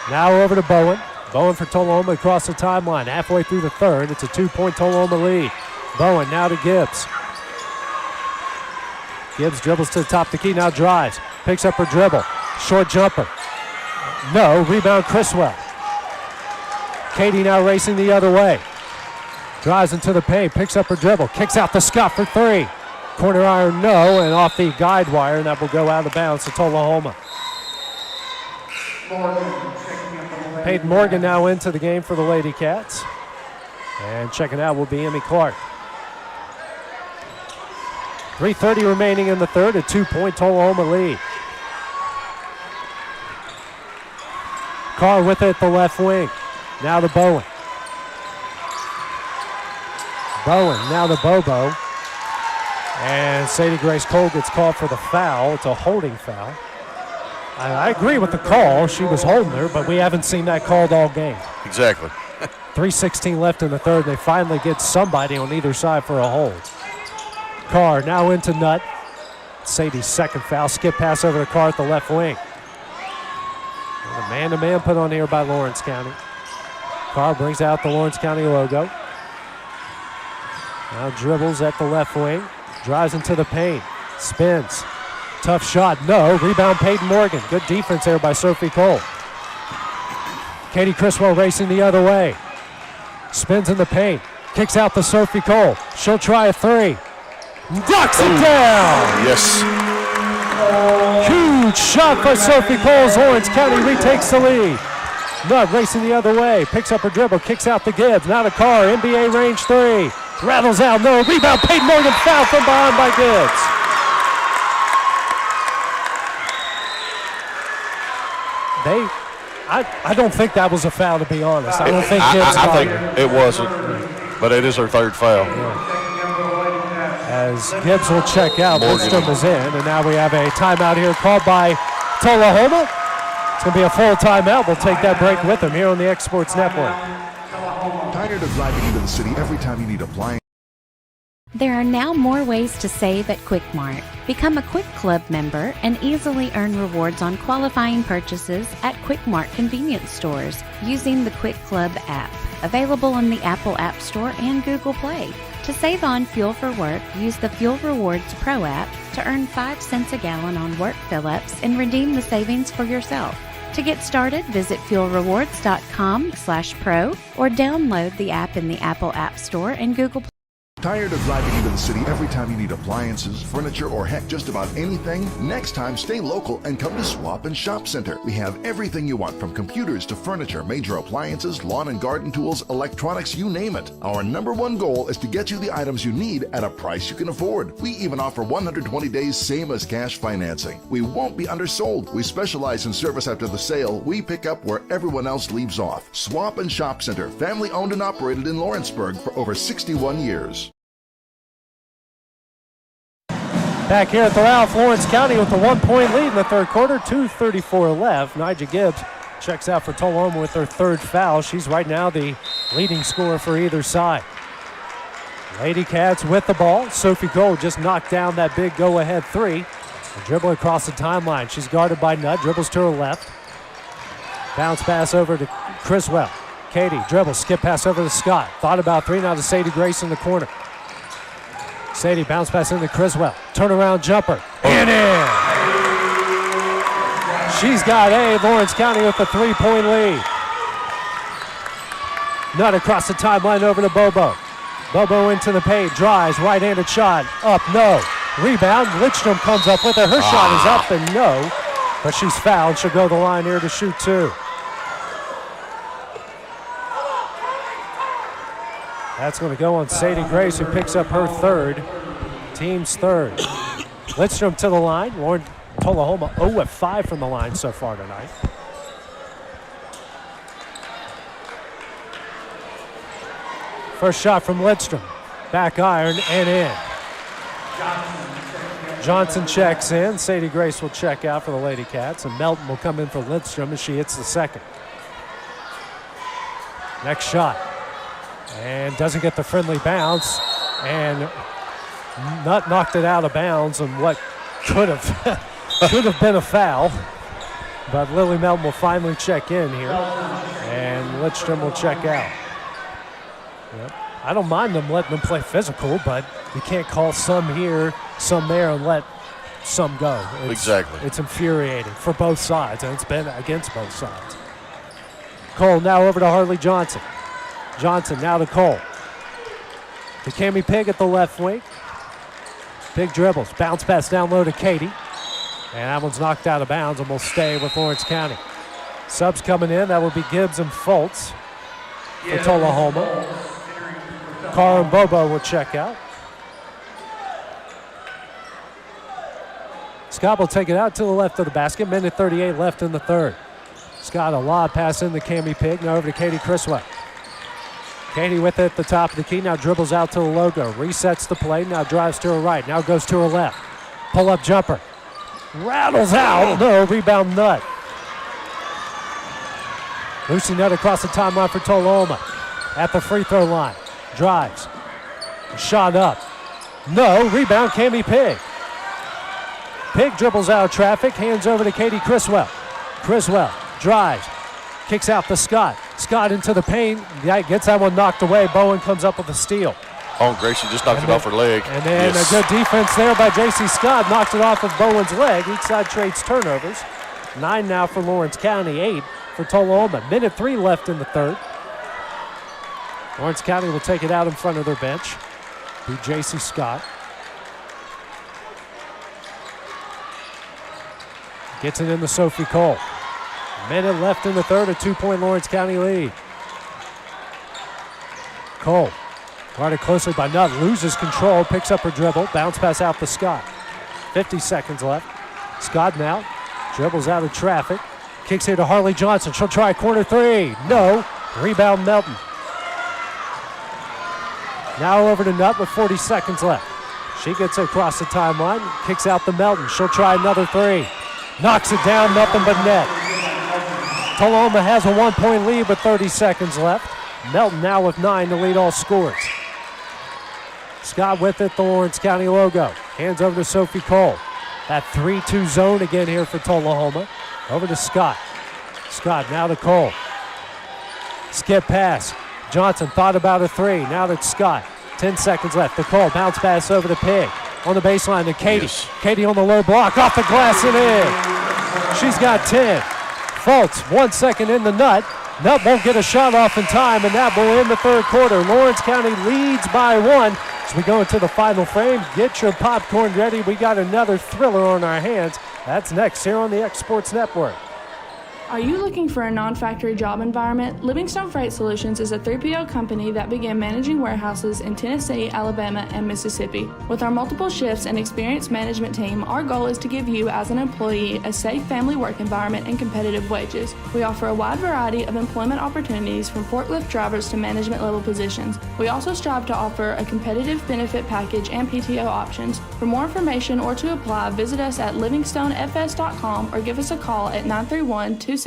Now over to Bowen. Bowen for Tullahoma across the timeline. Halfway through the third, it's a 2-point Tullahoma lead. Bowen now to Gibbs. Gibbs dribbles to the top of the key, now drives. Picks up her dribble. Short jumper. No, rebound Criswell. Katie now racing the other way. Drives into the paint, picks up her dribble. Kicks out to Scott for 3. Corner iron, no, and off the guide wire, and that will go out of bounds to Tullahoma. Peyton Morgan now into the game for the Lady Cats. And checking out will be Emmy Clark. 3:30 remaining in the third, a 2-point Tullahoma lead. Carr with it at the left wing. Now to Bowen. Bowen now to Bobo. And Sadie Grace Cole gets called for the foul. It's a holding foul. I agree with the call. She was holding her, but we haven't seen that called all game. Exactly. 3:16 left in the third. They finally get somebody on either side for a hold. Carr now into Nutt. Sadie's second foul. Skip pass over to Carr at the left wing. And a man-to-man put on here by Lawrence County. Carr brings out the Lawrence County logo. Now dribbles at the left wing. Drives into the paint. Spins. Tough shot. No. Rebound Peyton Morgan. Good defense there by Sophie Cole. Katie Criswell racing the other way. Spins in the paint. Kicks out to Sophie Cole. She'll try a 3. Ducks it down. Yes. Huge shot by Sophie Cole. Lawrence County retakes the lead. Nutt racing the other way. Picks up her dribble. Kicks out to Gibbs. Now to Carr. NBA range 3. Rattles out. No. Rebound. Peyton Morgan foul from behind by Gibbs. I don't think that was a foul, to be honest. I don't think Gibbs I think it wasn't, but it is her third foul. As Gibbs will check out, Lindstrom is in, and now we have a timeout here called by Tullahoma. It's going to be a full timeout. We'll take that break with them here on the X Sports Network. Tired of driving into the city every time you need appliances? There are now more ways to save at Quick Mart. Become a Quick Club member and easily earn rewards on qualifying purchases at Quick Mart convenience stores using the Quick Club app, available on the Apple App Store and Google Play. To save on fuel for work, use the Fuel Rewards Pro app to earn 5 cents a gallon on work fill-ups and redeem the savings for yourself. To get started, visit fuelrewards.com/pro or download the app in the Apple App Store and Google Play. Tired of driving into the city every time you need appliances, furniture, or heck, just about anything? Next time, stay local and come to Swap and Shop Center. We have everything you want, from computers to furniture, major appliances, lawn and garden tools, electronics, you name it. Our #1 goal is to get you the items you need at a price you can afford. We even offer 120 days same as cash financing. We won't be undersold. We specialize in service after the sale. We pick up where everyone else leaves off. Swap and Shop Center, family owned and operated in Lawrenceburg for over 61 years. Back here at the Ralph, Lawrence County with a 1-point lead in the third quarter, 2:34 left. Nigel Gibbs checks out for Tullahoma with her third foul. She's right now the leading scorer for either side. Lady Cats with the ball. Sophie Cole just knocked down that big go-ahead 3. A dribble across the timeline. She's guarded by Nutt, dribbles to her left. Bounce pass over to Criswell. Katie dribbles, skip pass over to Scott. Thought about 3, now to Sadie Grace in the corner. Sadie bounce pass into Criswell. Turnaround jumper. And in. She's got Lawrence County with a 3-point lead. Nutt across the timeline over to Bobo. Bobo into the paint. Drives. Right-handed shot. Up. No. Rebound. Lidstrom comes up with it. Her shot is up and no. But she's fouled. She'll go to the line here to shoot 2. That's going to go on Sadie Grace, who picks up her third, team's third. Lidstrom to the line. Lauren Tullahoma 0 of 5 from the line so far tonight. First shot from Lidstrom. Back iron and in. Johnson checks in. Sadie Grace will check out for the Lady Cats, and Melton will come in for Lidstrom as she hits the second. Next shot. And doesn't get the friendly bounce, and Nutt knocked it out of bounds on what could have been a foul. But Lily Melton will finally check in here, and Lidstrom will check out. Yep. I don't mind them letting them play physical, but you can't call some here, some there, and let some go. Exactly. It's infuriating for both sides, and it's been against both sides. Cole now over to Harley Johnson. Johnson now to Cole. To Cammie Pigg at the left wing. Pigg dribbles. Bounce pass down low to Katie. And that one's knocked out of bounds and will stay with Lawrence County. Subs coming in. That will be Gibbs and Fultz for Tullahoma. Carr and Bobo will check out. Scott will take it out to the left of the basket. Minute 38 left in the third. Scott a lob pass in to Cammie Pigg. Now over to Katie Criswell. Katie with it at the top of the key. Now dribbles out to the logo. Resets the play. Now drives to her right. Now goes to her left. Pull-up jumper. Rattles out. No, rebound Nutt. Lucy Nutt across the timeline for Tullahoma. At the free throw line. Drives. Shot up. No, rebound Cammie Pigg. Pigg dribbles out of traffic. Hands over to Katie Criswell. Criswell drives. Kicks out to Scott. Scott into the paint. Gets that one knocked away. Bowen comes up with a steal. Oh, Gracie just knocked it off her leg. And then a good defense there by J.C. Scott. Knocked it off of Bowen's leg. Each side trades turnovers. 9 now for Lawrence County, 8 for Tullahoma. Minute 3 left in the third. Lawrence County will take it out in front of their bench. Be J.C. Scott. Gets it into Sophie Cole. Minute left in the third, a 2-point Lawrence County lead. Cole, guarded closely by Nutt, loses control, picks up her dribble, bounce pass out to Scott. 50 seconds left. Scott now dribbles out of traffic, kicks here to Harley Johnson. She'll try a corner three. No. Rebound Melton. Now over to Nutt with 40 seconds left. She gets across the timeline, kicks out to Melton. She'll try another three. Knocks it down, nothing but net. Tullahoma has a 1-point lead with 30 seconds left. Melton now with 9 to lead all scores. Scott with it, the Lawrence County logo. Hands over to Sophie Cole. That 3-2 zone again here for Tullahoma. Over to Scott. Scott now to Cole. Skip pass. Johnson thought about a three. Now that's Scott. 10 seconds left. To Cole. Bounce pass over to Pigg. On the baseline to Katie. Yes. Katie on the low block. Off the glass and in. She's got 10. Fultz, 1 second in the Nutt. Nutt won't get a shot off in time, and that will end the third quarter. Lawrence County leads by 1. As we go into the final frame, get your popcorn ready. We got another thriller on our hands. That's next here on the X Sports Network. Are you looking for a non-factory job environment? Livingstone Freight Solutions is a 3PL company that began managing warehouses in Tennessee, Alabama, and Mississippi. With our multiple shifts and experienced management team, our goal is to give you as an employee a safe family work environment and competitive wages. We offer a wide variety of employment opportunities from forklift drivers to management level positions. We also strive to offer a competitive benefit package and PTO options. For more information or to apply, visit us at livingstonefs.com or give us a call at 931-269-3255.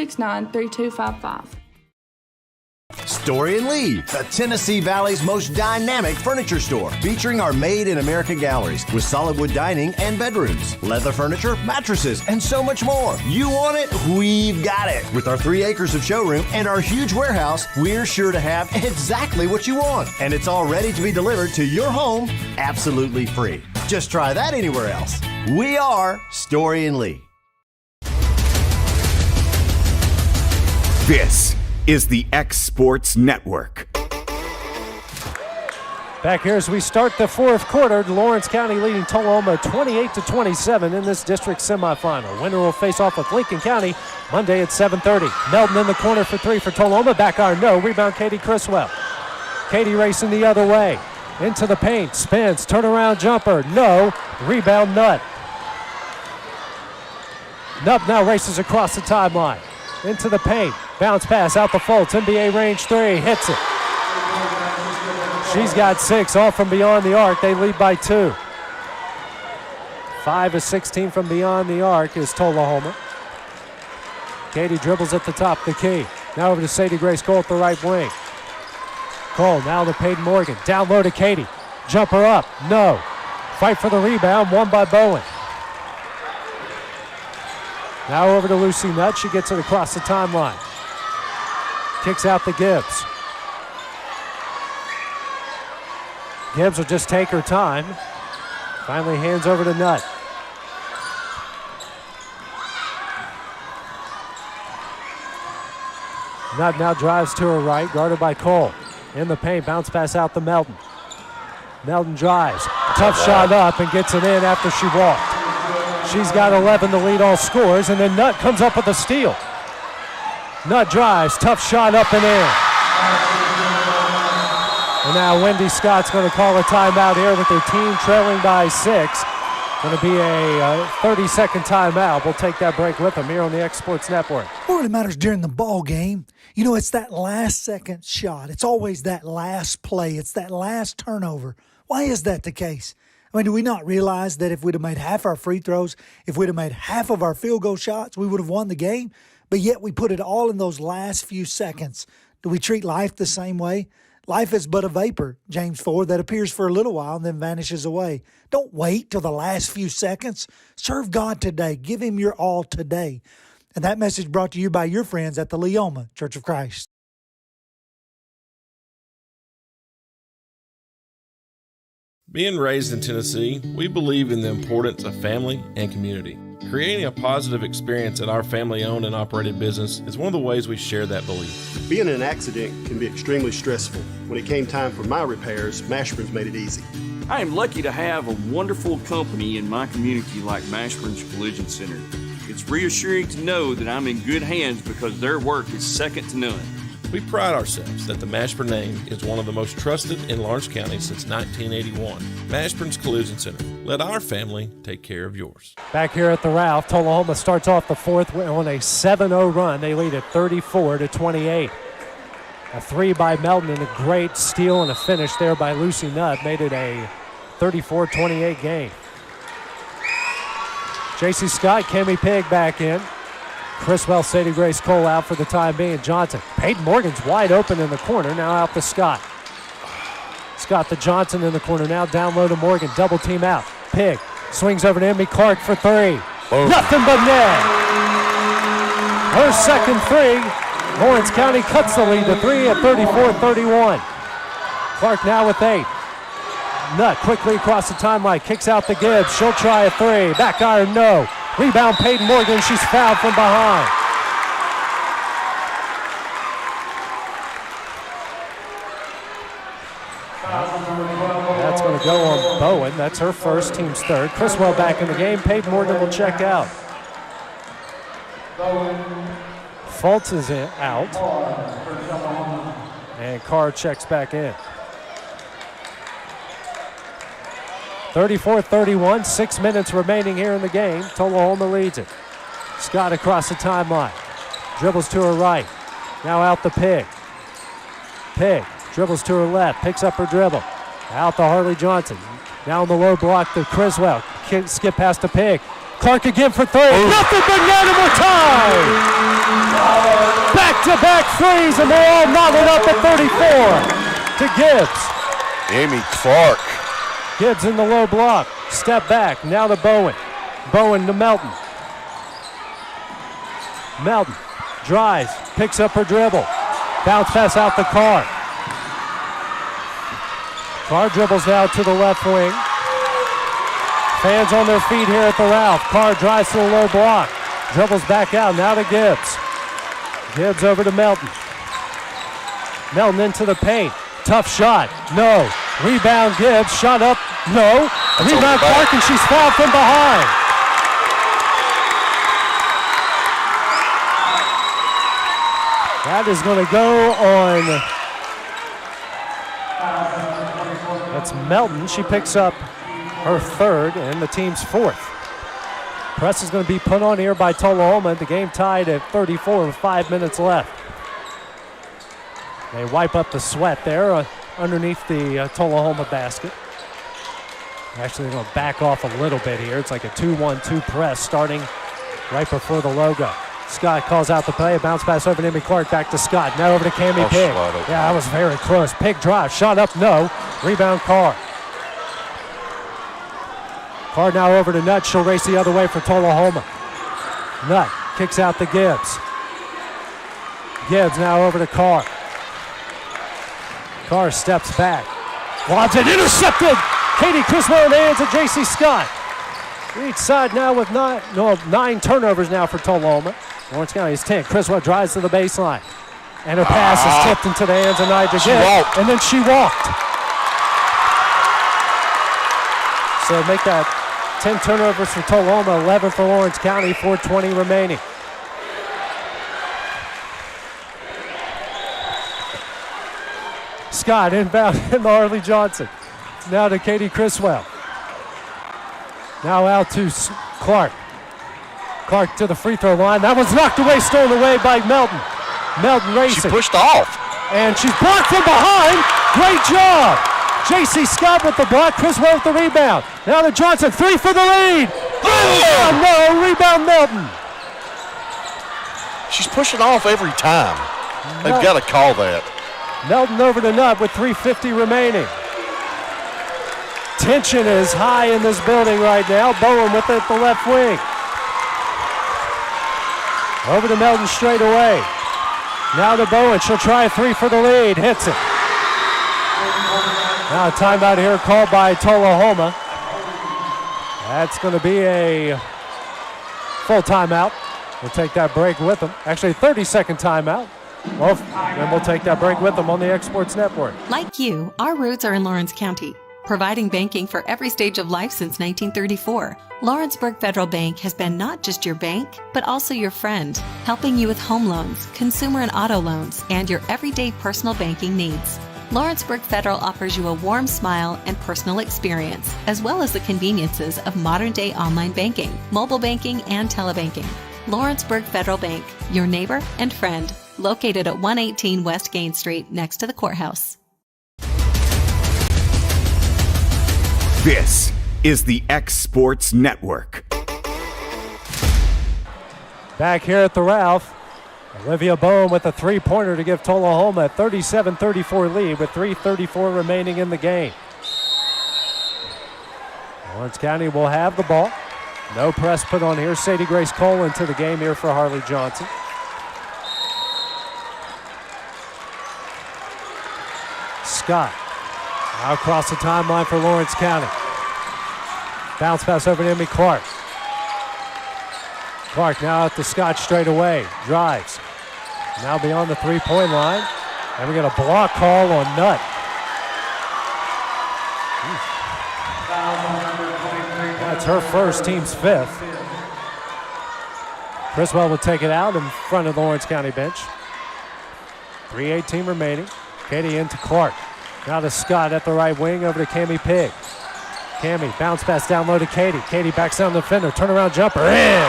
Story and Lee, the Tennessee Valley's most dynamic furniture store, featuring our Made in America galleries with solid wood dining and bedrooms, leather furniture, mattresses, and so much more. You want it? We've got it. With our 3 acres of showroom and our huge warehouse, we're sure to have exactly what you want. And it's all ready to be delivered to your home absolutely free. Just try that anywhere else. We are Story and Lee. This is the X Sports Network. Back here as we start the fourth quarter, Lawrence County leading Tullahoma 28-27 in this district semifinal. Winner will face off with Lincoln County Monday at 7:30. Melton in the corner for 3 for Tullahoma. Back iron, no. Rebound Katie Criswell. Katie racing the other way. Into the paint, spins, turnaround jumper, no. Rebound, Nutt. Nutt now races across the timeline. Into the paint, bounce pass out the Fultz, NBA range three, hits it. She's got 6, all from beyond the arc. They lead by 2. 5 of 16 from beyond the arc is Tullahoma. Katie dribbles at the top, the key. Now over to Sadie Grace Cole at the right wing. Cole now to Peyton Morgan. Down low to Katie. Jumper up, no. Fight for the rebound, won by Bowen. Now over to Lucy Nutt. She gets it across the timeline. Kicks out to Gibbs. Gibbs will just take her time. Finally hands over to Nutt. Nutt now drives to her right, guarded by Cole. In the paint, bounce pass out to Melton. Melton drives. Tough shot up and gets it in after she walked. She's got 11 to lead all scores, and then Nutt comes up with a steal. Nutt drives, tough shot up and in. And now Wendy Scott's going to call a timeout here with their team trailing by 6. Going to be a 30-second timeout. We'll take that break with them here on the X Sports Network. What really matters during the ball game, you know, it's that last second shot. It's always that last play. It's that last turnover. Why is that the case? I mean, do we not realize that if we'd have made half our free throws, if we'd have made half of our field goal shots, we would have won the game? But yet we put it all in those last few seconds. Do we treat life the same way? Life is but a vapor, James 4, that appears for a little while and then vanishes away. Don't wait till the last few seconds. Serve God today. Give Him your all today. And that message brought to you by your friends at the Tullahoma Church of Christ. Being raised in Tennessee, we believe in the importance of family and community. Creating a positive experience at our family-owned and operated business is one of the ways we share that belief. Being in an accident can be extremely stressful. When it came time for my repairs, Mashburn's made it easy. I am lucky to have a wonderful company in my community like Mashburn's Collision Center. It's reassuring to know that I'm in good hands because their work is second to none. We pride ourselves that the Mashburn name is one of the most trusted in Lawrence County since 1981. Mashburn's Collision Center. Let our family take care of yours. Back here at the Ralph, Tullahoma starts off the fourth on a 7-0 run. They lead at 34-28. A 3 by Melton and a great steal and a finish there by Lucy Nutt made it a 34-28 game. J.C. Scott, Cammie Pigg back in. Criswell, Sadie Grace Cole out for the time being. Johnson. Peyton Morgan's wide open in the corner. Now out to Scott. Scott to Johnson in the corner. Now down low to Morgan. Double team out. Pigg swings over to Emmy Clark for 3. Oh. Nothing but net. Her second 3. Lawrence County cuts the lead to 3 at 34-31. Clark now with 8. Nutt quickly across the timeline. Kicks out to Gibbs. She'll try a 3. Back iron, no. Rebound Peyton Morgan. She's fouled from behind. That's going to go on Bowen. That's her first, team's third. Criswell back in the game. Peyton Morgan will check out. Fultz is out. And Carr checks back in. 34-31, 6 minutes remaining here in the game. Tullahoma leads it. Scott across the timeline. Dribbles to her right. Now out to Pigg. Pigg dribbles to her left. Picks up her dribble. Out to Harley Johnson. Now on the low block to Criswell. Skip past to Pigg. Clark again for 3. Nothing but net and we're tied. Back-to-back threes and they're all knotted up at 34 to Gibbs. Emmy Clark. Gibbs in the low block. Step back. Now to Bowen. Bowen to Melton. Melton drives. Picks up her dribble. Bounce pass out to Carr. Carr dribbles now to the left wing. Fans on their feet here at the Ralph. Carr drives to the low block. Dribbles back out. Now to Gibbs. Gibbs over to Melton. Melton into the paint. Tough shot. No. Rebound Gibbs. Shot up. No. Rebound Clark and she's fouled from behind. That is going to go on That's Melton. She picks up her third and the team's fourth. Press is going to be put on here by Tullahoma. The game tied at 34 with 5 minutes left. They wipe up the sweat there underneath the Tullahoma basket. Actually, they're going to back off a little bit here. It's like a 2-1-2 press starting right before the logo. Scott calls out the play. A bounce pass over to Emmy Clark. Back to Scott. Now over to Cammie Pig. Yeah, that was very close. Pig drive. Shot up. No. Rebound Carr. Carr now over to Nutt. She'll race the other way for Tullahoma. Nutt kicks out to Gibbs. Gibbs now over to Carr. Carr steps back. Lobs it. Intercepted. Katie Criswell in the hands of J.C. Scott. Each side now with 9 turnovers now for Tullahoma. Lawrence County is 10. Criswell drives to the baseline. And her pass is tipped into the hands of Nigel Gibbs. And then she walked. So make that 10 turnovers for Tullahoma, 11 for Lawrence County, 4:20 remaining. Scott inbound to Harley Johnson. Now to Katie Criswell. Now out to Clark. Clark to the free throw line. That was knocked away, stolen away by Melton. Melton racing. She pushed off. And she's blocked from behind. Great job. J.C. Scott with the block. Criswell with the rebound. Now to Johnson. 3 for the lead. No, rebound Melton. She's pushing off every time. They've got to call that. Melton over to Nutt with 3:50 remaining. Tension is high in this building right now. Bowen with it at the left wing. Over to Melton straight away. Now to Bowen. She'll try a 3 for the lead. Hits it. Now a timeout here called by Tullahoma. That's going to be a full timeout. We'll take that break with them. Actually, 30-second timeout. Well, then we'll take that break with them on the Exports Network. Like you, our roots are in Lawrence County, providing banking for every stage of life since 1934. Lawrenceburg Federal Bank has been not just your bank, but also your friend, helping you with home loans, consumer and auto loans, and your everyday personal banking needs. Lawrenceburg Federal offers you a warm smile and personal experience, as well as the conveniences of modern-day online banking, mobile banking, and telebanking. Lawrenceburg Federal Bank, your neighbor and friend, located at 118 West Gain Street next to the courthouse. This is the X Sports Network. Back here at the Ralph, Olivia Bowen with a three-pointer to give Tullahoma a 37-34 lead with 3:34 remaining in the game. Lawrence County will have the ball. No press put on here. Sadie Grace Cole into the game here for Harley Johnson. Scott now across the timeline for Lawrence County. Bounce pass over to Emmy Clark. Clark now out to Scott straight away. Drives. Now beyond the three-point line. And we got a block call on Nutt. That's her first, team's fifth. Criswell will take it out in front of the Lawrence County bench. 3:18 remaining. Katie into Clark. Now to Scott at the right wing, over to Cammie Pig. Cammie, bounce pass down low to Katie. Katie backs down the defender, turnaround jumper, in!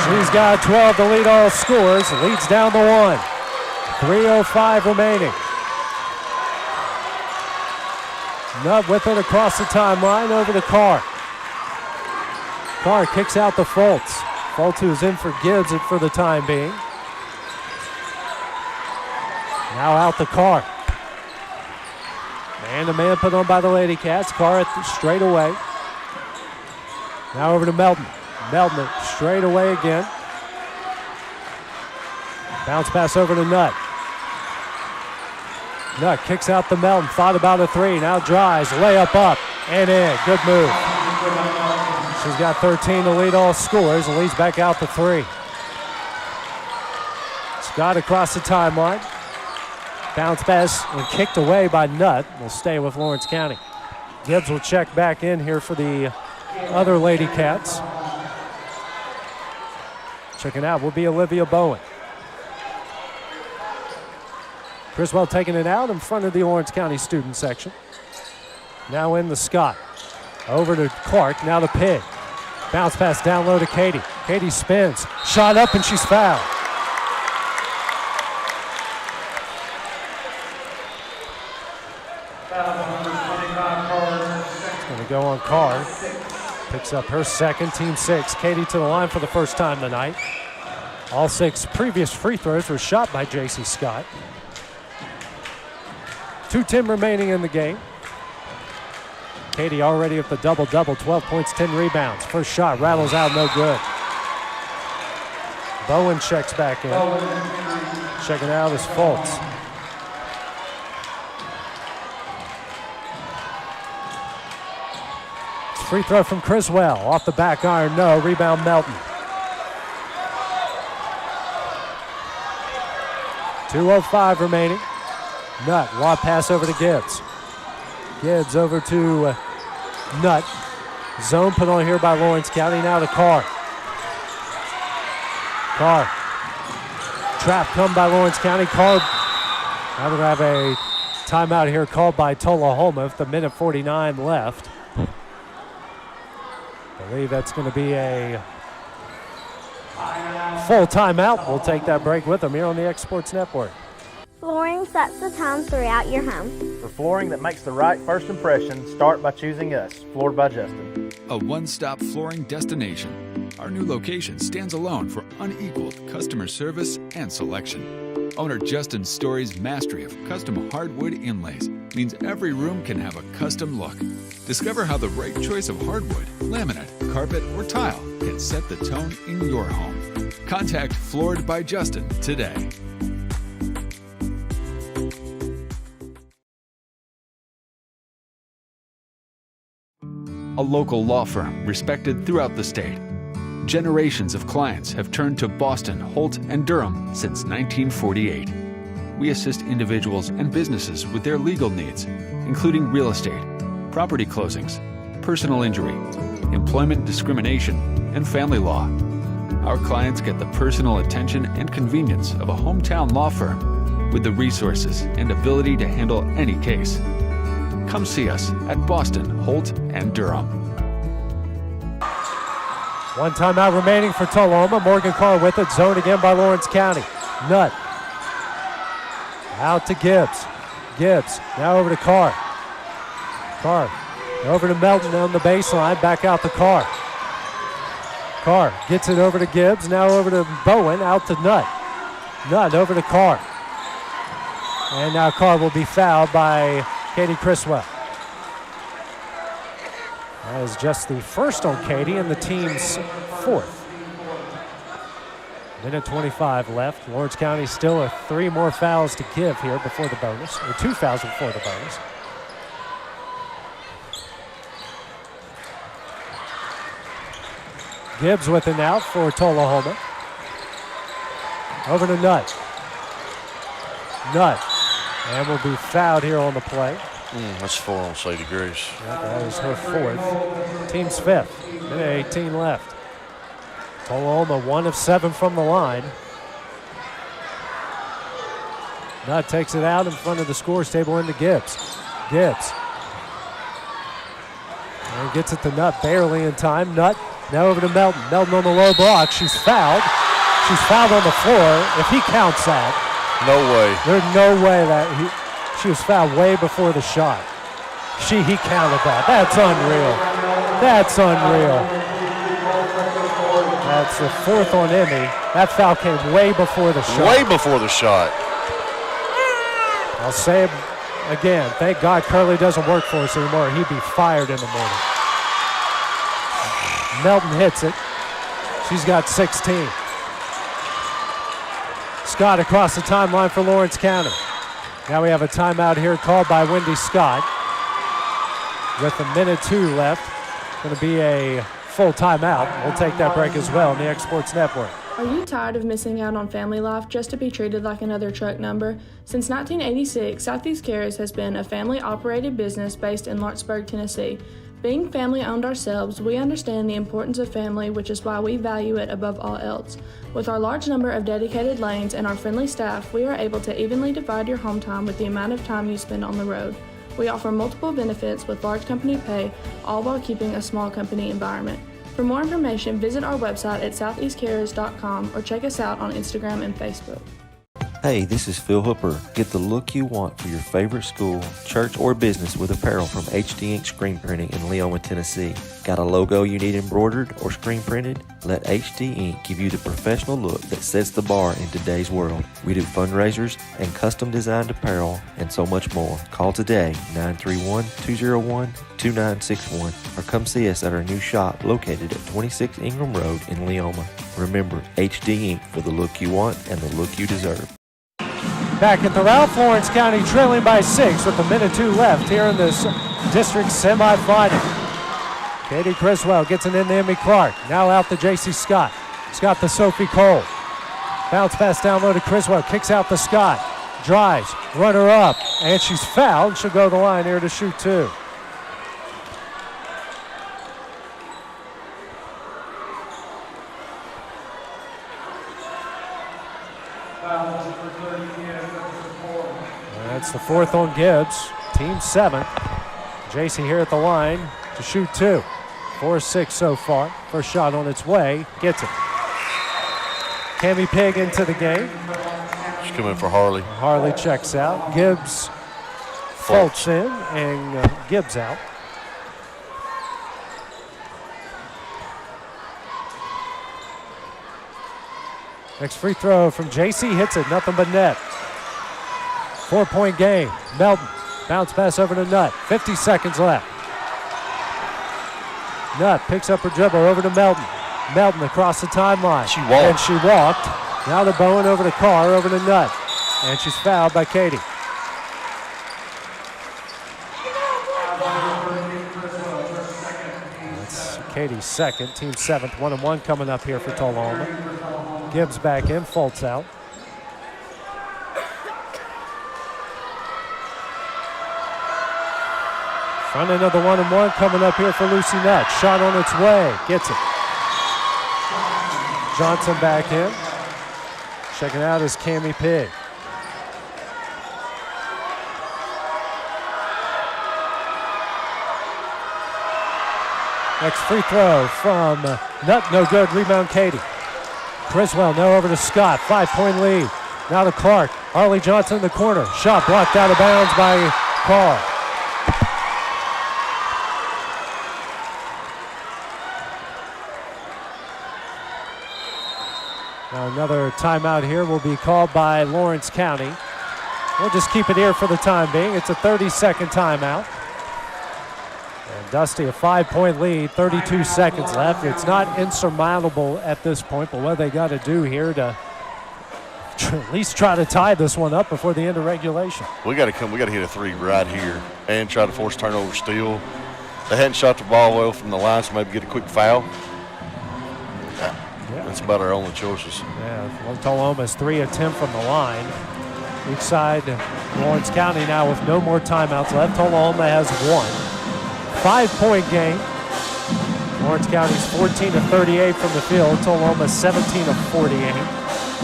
She's got 12 to lead all scores, leads down to 1. 3:05 remaining. Nutt with it across the timeline, over to Carr. Carr kicks out to Fultz. Fultz, who's in for Gibbs for the time being. Now out to Carr. Man-to-man put on by the Lady Cats. Carr straight away. Now over to Melton. Melton straight away again. Bounce pass over to Nutt. Nutt kicks out to Melton. Thought about a three. Now drives. Layup up and in. Good move. She's got 13 to lead all scores and leads back out to 3. Scott across the timeline. Bounce pass and kicked away by Nutt. Will stay with Lawrence County. Gibbs will check back in here for the other Lady Cats. Checking out will be Olivia Bowen. Criswell taking it out in front of the Lawrence County student section. Now in the Scott. Over to Clark, now to Pig. Bounce pass down low to Katie. Katie spins, shot up, and she's fouled. It's going to go on Carr. Picks up her second, team 6. Katie to the line for the first time tonight. All 6 previous free throws were shot by J.C. Scott. 2:10 remaining in the game. Katie already at the double-double, 12 points, 10 rebounds. First shot rattles out, no good. Bowen checks back in. Checking out is Fultz. Free throw from Criswell. Off the back iron, no. Rebound Melton. 2:05 remaining. Nutt, lob pass over to Gibbs. Gibbs over to Nutt. Zone put on here by Lawrence County. Now to Carr. Carr. Trap come by Lawrence County. Carr. Now we're going to have a timeout here called by Tullahoma with the minute 49 left. I believe that's going to be a full timeout. We'll take that break with them here on the X Sports Network. Flooring sets the tone throughout your home. For flooring that makes the right first impression, start by choosing us, Floored by Justin. A one-stop flooring destination. Our new location stands alone for unequaled customer service and selection. Owner Justin Story's mastery of custom hardwood inlays means every room can have a custom look. Discover how the right choice of hardwood, laminate, carpet, or tile can set the tone in your home. Contact Floored by Justin today. A local law firm respected throughout the state. Generations of clients have turned to Boston, Holt, and Durham since 1948. We assist individuals and businesses with their legal needs, including real estate, property closings, personal injury, employment discrimination, and family law. Our clients get the personal attention and convenience of a hometown law firm with the resources and ability to handle any case. Come see us at Boston, Holt, and Durham. One timeout remaining for Tullahoma. Morgan Carr with it. Zone again by Lawrence County. Nutt. Out to Gibbs. Gibbs now over to Carr. Carr over to Melton on the baseline. Back out to Carr. Carr gets it over to Gibbs. Now over to Bowen. Out to Nutt. Nutt over to Carr. And now Carr will be fouled by Katie Criswell. That is just the first on Katie and the team's 4th. Minute 25 left. Lawrence County still with 3 more fouls to give here before the bonus, or 2 fouls before the bonus. Gibbs with it now for Tullahoma. Over to Nutt. Nutt. And will be fouled here on the play. That's 4 on Sadie Grace. That is her 4th. Team's 5th. Minute 18 left. Tullahoma 1 of 7 from the line. Nutt takes it out in front of the scores table into Gibbs. Gibbs. And gets it to Nutt barely in time. Nutt now over to Melton. Melton on the low block. She's fouled. She's fouled on the floor. If he counts that. No way. There's no way that she was fouled way before the shot. He counted that. That's unreal. That's unreal. That's the 4th on Emmy. That foul came way before the shot. Way before the shot. I'll say it again. Thank God Curley doesn't work for us anymore. He'd be fired in the morning. Melton hits it. She's got 16. Scott across the timeline for Lawrence County. Now we have a timeout here called by Wendy Scott. With a minute 2 left. Going to be a full timeout. We'll take that break as well on the X Sports Network. Are you tired of missing out on family life just to be treated like another truck number? Since 1986, Southeast Cares has been a family-operated business based in Lawrenceburg, Tennessee. Being family-owned ourselves, we understand the importance of family, which is why we value it above all else. With our large number of dedicated lanes and our friendly staff, we are able to evenly divide your home time with the amount of time you spend on the road. We offer multiple benefits with large company pay, all while keeping a small company environment. For more information, visit our website at southeastcares.com or check us out on Instagram and Facebook. Hey, this is Phil Hooper. Get the look you want for your favorite school, church, or business with apparel from HD Ink Screen Printing in Leoma, Tennessee. Got a logo you need embroidered or screen printed? Let HD Ink give you the professional look that sets the bar in today's world. We do fundraisers and custom designed apparel and so much more. Call today, 931-201-2961, or come see us at our new shop located at 26 Ingram Road in Leoma. Remember, HD Ink for the look you want and the look you deserve. Back at the Ralph, Lawrence County trailing by 6 with 1:02 left here in this district semifinal. Katie Criswell gets it in to Emmy Clark. Now out to J.C. Scott. Scott to Sophie Cole. Bounce pass down low to Criswell. Kicks out to Scott. Drives. Runner up. And she's fouled. She'll go to the line here to shoot two. That's the fourth on Gibbs. Team 7. J.C. here at the line to shoot two. 4-6 so far. First shot on its way. Gets it. Cami Pig into the game. She's coming for Harley. Harley checks out. Gibbs faults in, and Gibbs out. Next free throw from J.C. hits it. Nothing but net. 4-point game. Melton. Bounce pass over to Nutt. 50 seconds left. Nutt picks up her dribble over to Melton. Melton across the timeline. She walked. And she walked. Now to Bowen, over to Carr, over to Nutt. And she's fouled by Katie. That's Katie's second. Team 7th. 1-1 coming up here for Tullahoma. Gibbs back in. Fultz out. Front end of the 1-1 coming up here for Lucy Nutt. Shot on its way. Gets it. Johnson back in. Checking out is Cami Pig. Next free throw from Nutt. No good. Rebound Katie. Criswell now over to Scott. 5-point lead. Now to Clark. Harley Johnson in the corner. Shot blocked out of bounds by Carr. Now another timeout here will be called by Lawrence County. We'll just keep it here for the time being. It's a 30-second timeout. And Dusty, a 5-point lead, 32 seconds left. It's not insurmountable at this point, but what they got to do here to at least try to tie this one up before the end of regulation. We got to hit a three right here and try to force turnover steal. They hadn't shot the ball well from the line, so maybe get a quick foul. That's about our only choices. Yeah, well, Tullahoma 3 of 10 from the line. Each side, Lawrence County now with no more timeouts left. Tullahoma has 1. 5-point game. Lawrence County's 14 of 38 from the field. Tullahoma 17 of 48.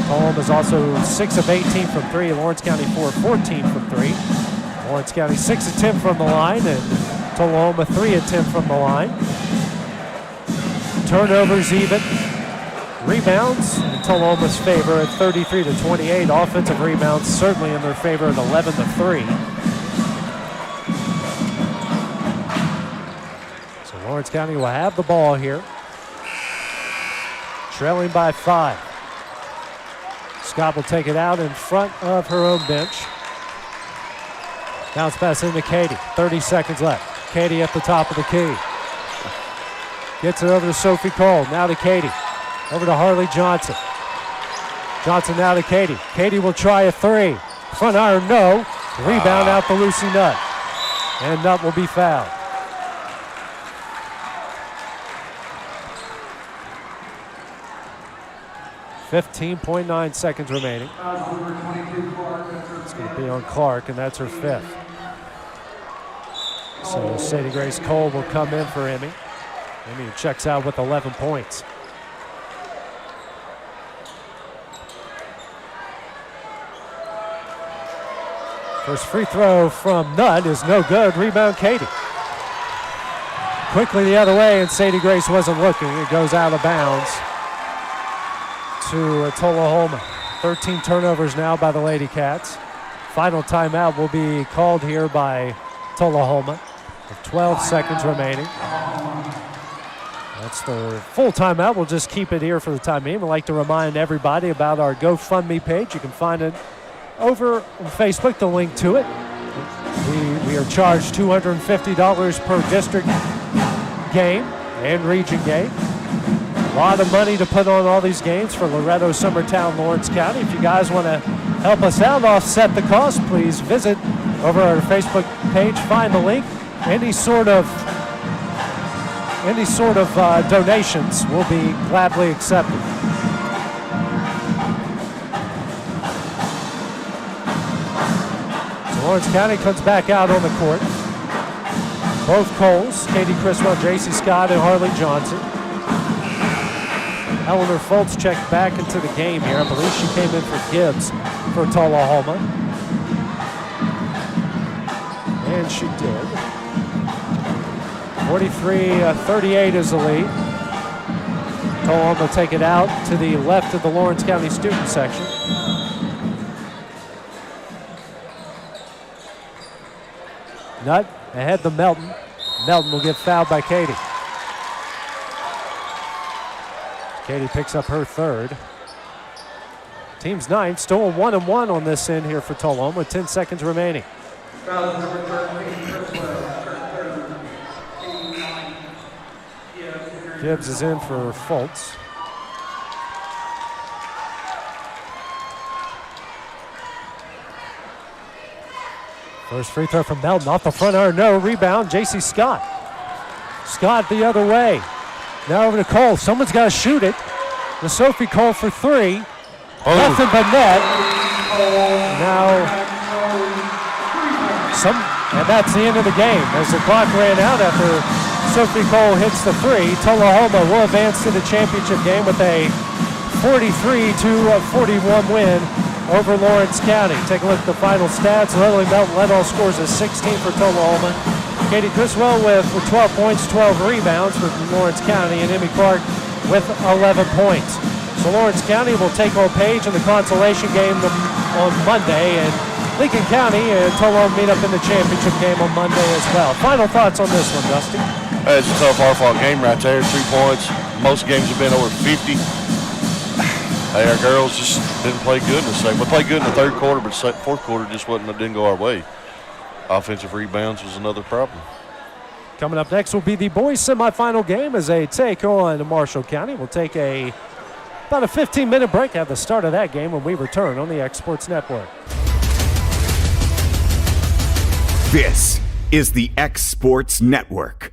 Tullahoma's also 6 of 18 from 3. Lawrence County 4 of 14 from 3. Lawrence County 6 of 10 from the line, and Tullahoma 3 of 10 from the line. Turnovers even. Rebounds in Tullahoma's favor at 33 to 28. Offensive rebounds certainly in their favor at 11 to 3. So Lawrence County will have the ball here. Trailing by 5. Scott will take it out in front of her own bench. Bounce pass into Katie. 30 seconds left. Katie at the top of the key. Gets it over to Sophie Cole. Now to Katie. Over to Harley Johnson. Johnson now to Katie. Katie will try a three. Front iron, no. Rebound out to Lucy Nutt. And Nutt will be fouled. 15.9 seconds remaining. It's going to be on Clark, and that's her 5th. So Sadie Grace Cole will come in for Emmy. Emmy checks out with 11 points. First free throw from Nutt is no good. Rebound, Katie. Quickly the other way, and Sadie Grace wasn't looking. It goes out of bounds to Tullahoma. 13 turnovers now by the Lady Cats. Final timeout will be called here by Tullahoma with 12 seconds remaining. That's the full timeout. We'll just keep it here for the time being. We'd like to remind everybody about our GoFundMe page. You can find it over on Facebook, the link to it. We are charged $250 per district game and region game. A lot of money to put on all these games for Loretto, Summertown, Lawrence County. If you guys want to help us out, offset the cost, please visit over our Facebook page, find the link. Any sort of donations will be gladly accepted. Lawrence County comes back out on the court. Both Coles, Katie Criswell, J.C. Scott, and Harley Johnson. Eleanor Foltz checked back into the game here. I believe she came in for Gibbs for Tullahoma. And she did. 43-38 is the lead. Tullahoma take it out to the left of the Lawrence County student section. Nutt ahead to Melton. Melton will get fouled by Katie. Katie picks up her 3rd. Team's 9th, still a 1-1 on this end here for Tullahoma, 10 seconds remaining. Gibbs is in for Foltz. First free throw from Melton off the front iron, no. Rebound, J.C. Scott. Scott the other way. Now over to Cole. Someone's got to shoot it. The Sophie Cole for 3. Nothing but net. And that's the end of the game. As the clock ran out after Sophie Cole hits the 3, Tullahoma will advance to the championship game with a 43-41 win over Lawrence County. Take a look at the final stats. Lily Melton led all scores at 16 for Tullahoma. Katie Criswell with 12 points, 12 rebounds for Lawrence County, and Emmy Clark with 11 points. So Lawrence County will take on Page in the consolation game on Monday, and Lincoln County and Tullahoma meet up in the championship game on Monday as well. Final thoughts on this one, Dusty? It's a tough, hard-fought game right there. 2 points. Most games have been over 50. Hey, our girls just didn't play good in the second. We played good in the 3rd quarter, but the 4th quarter just didn't go our way. Offensive rebounds was another problem. Coming up next will be the boys' semifinal game as they take on Marshall County. We'll take about a 15-minute break at the start of that game when we return on the X Sports Network. This is the X Sports Network.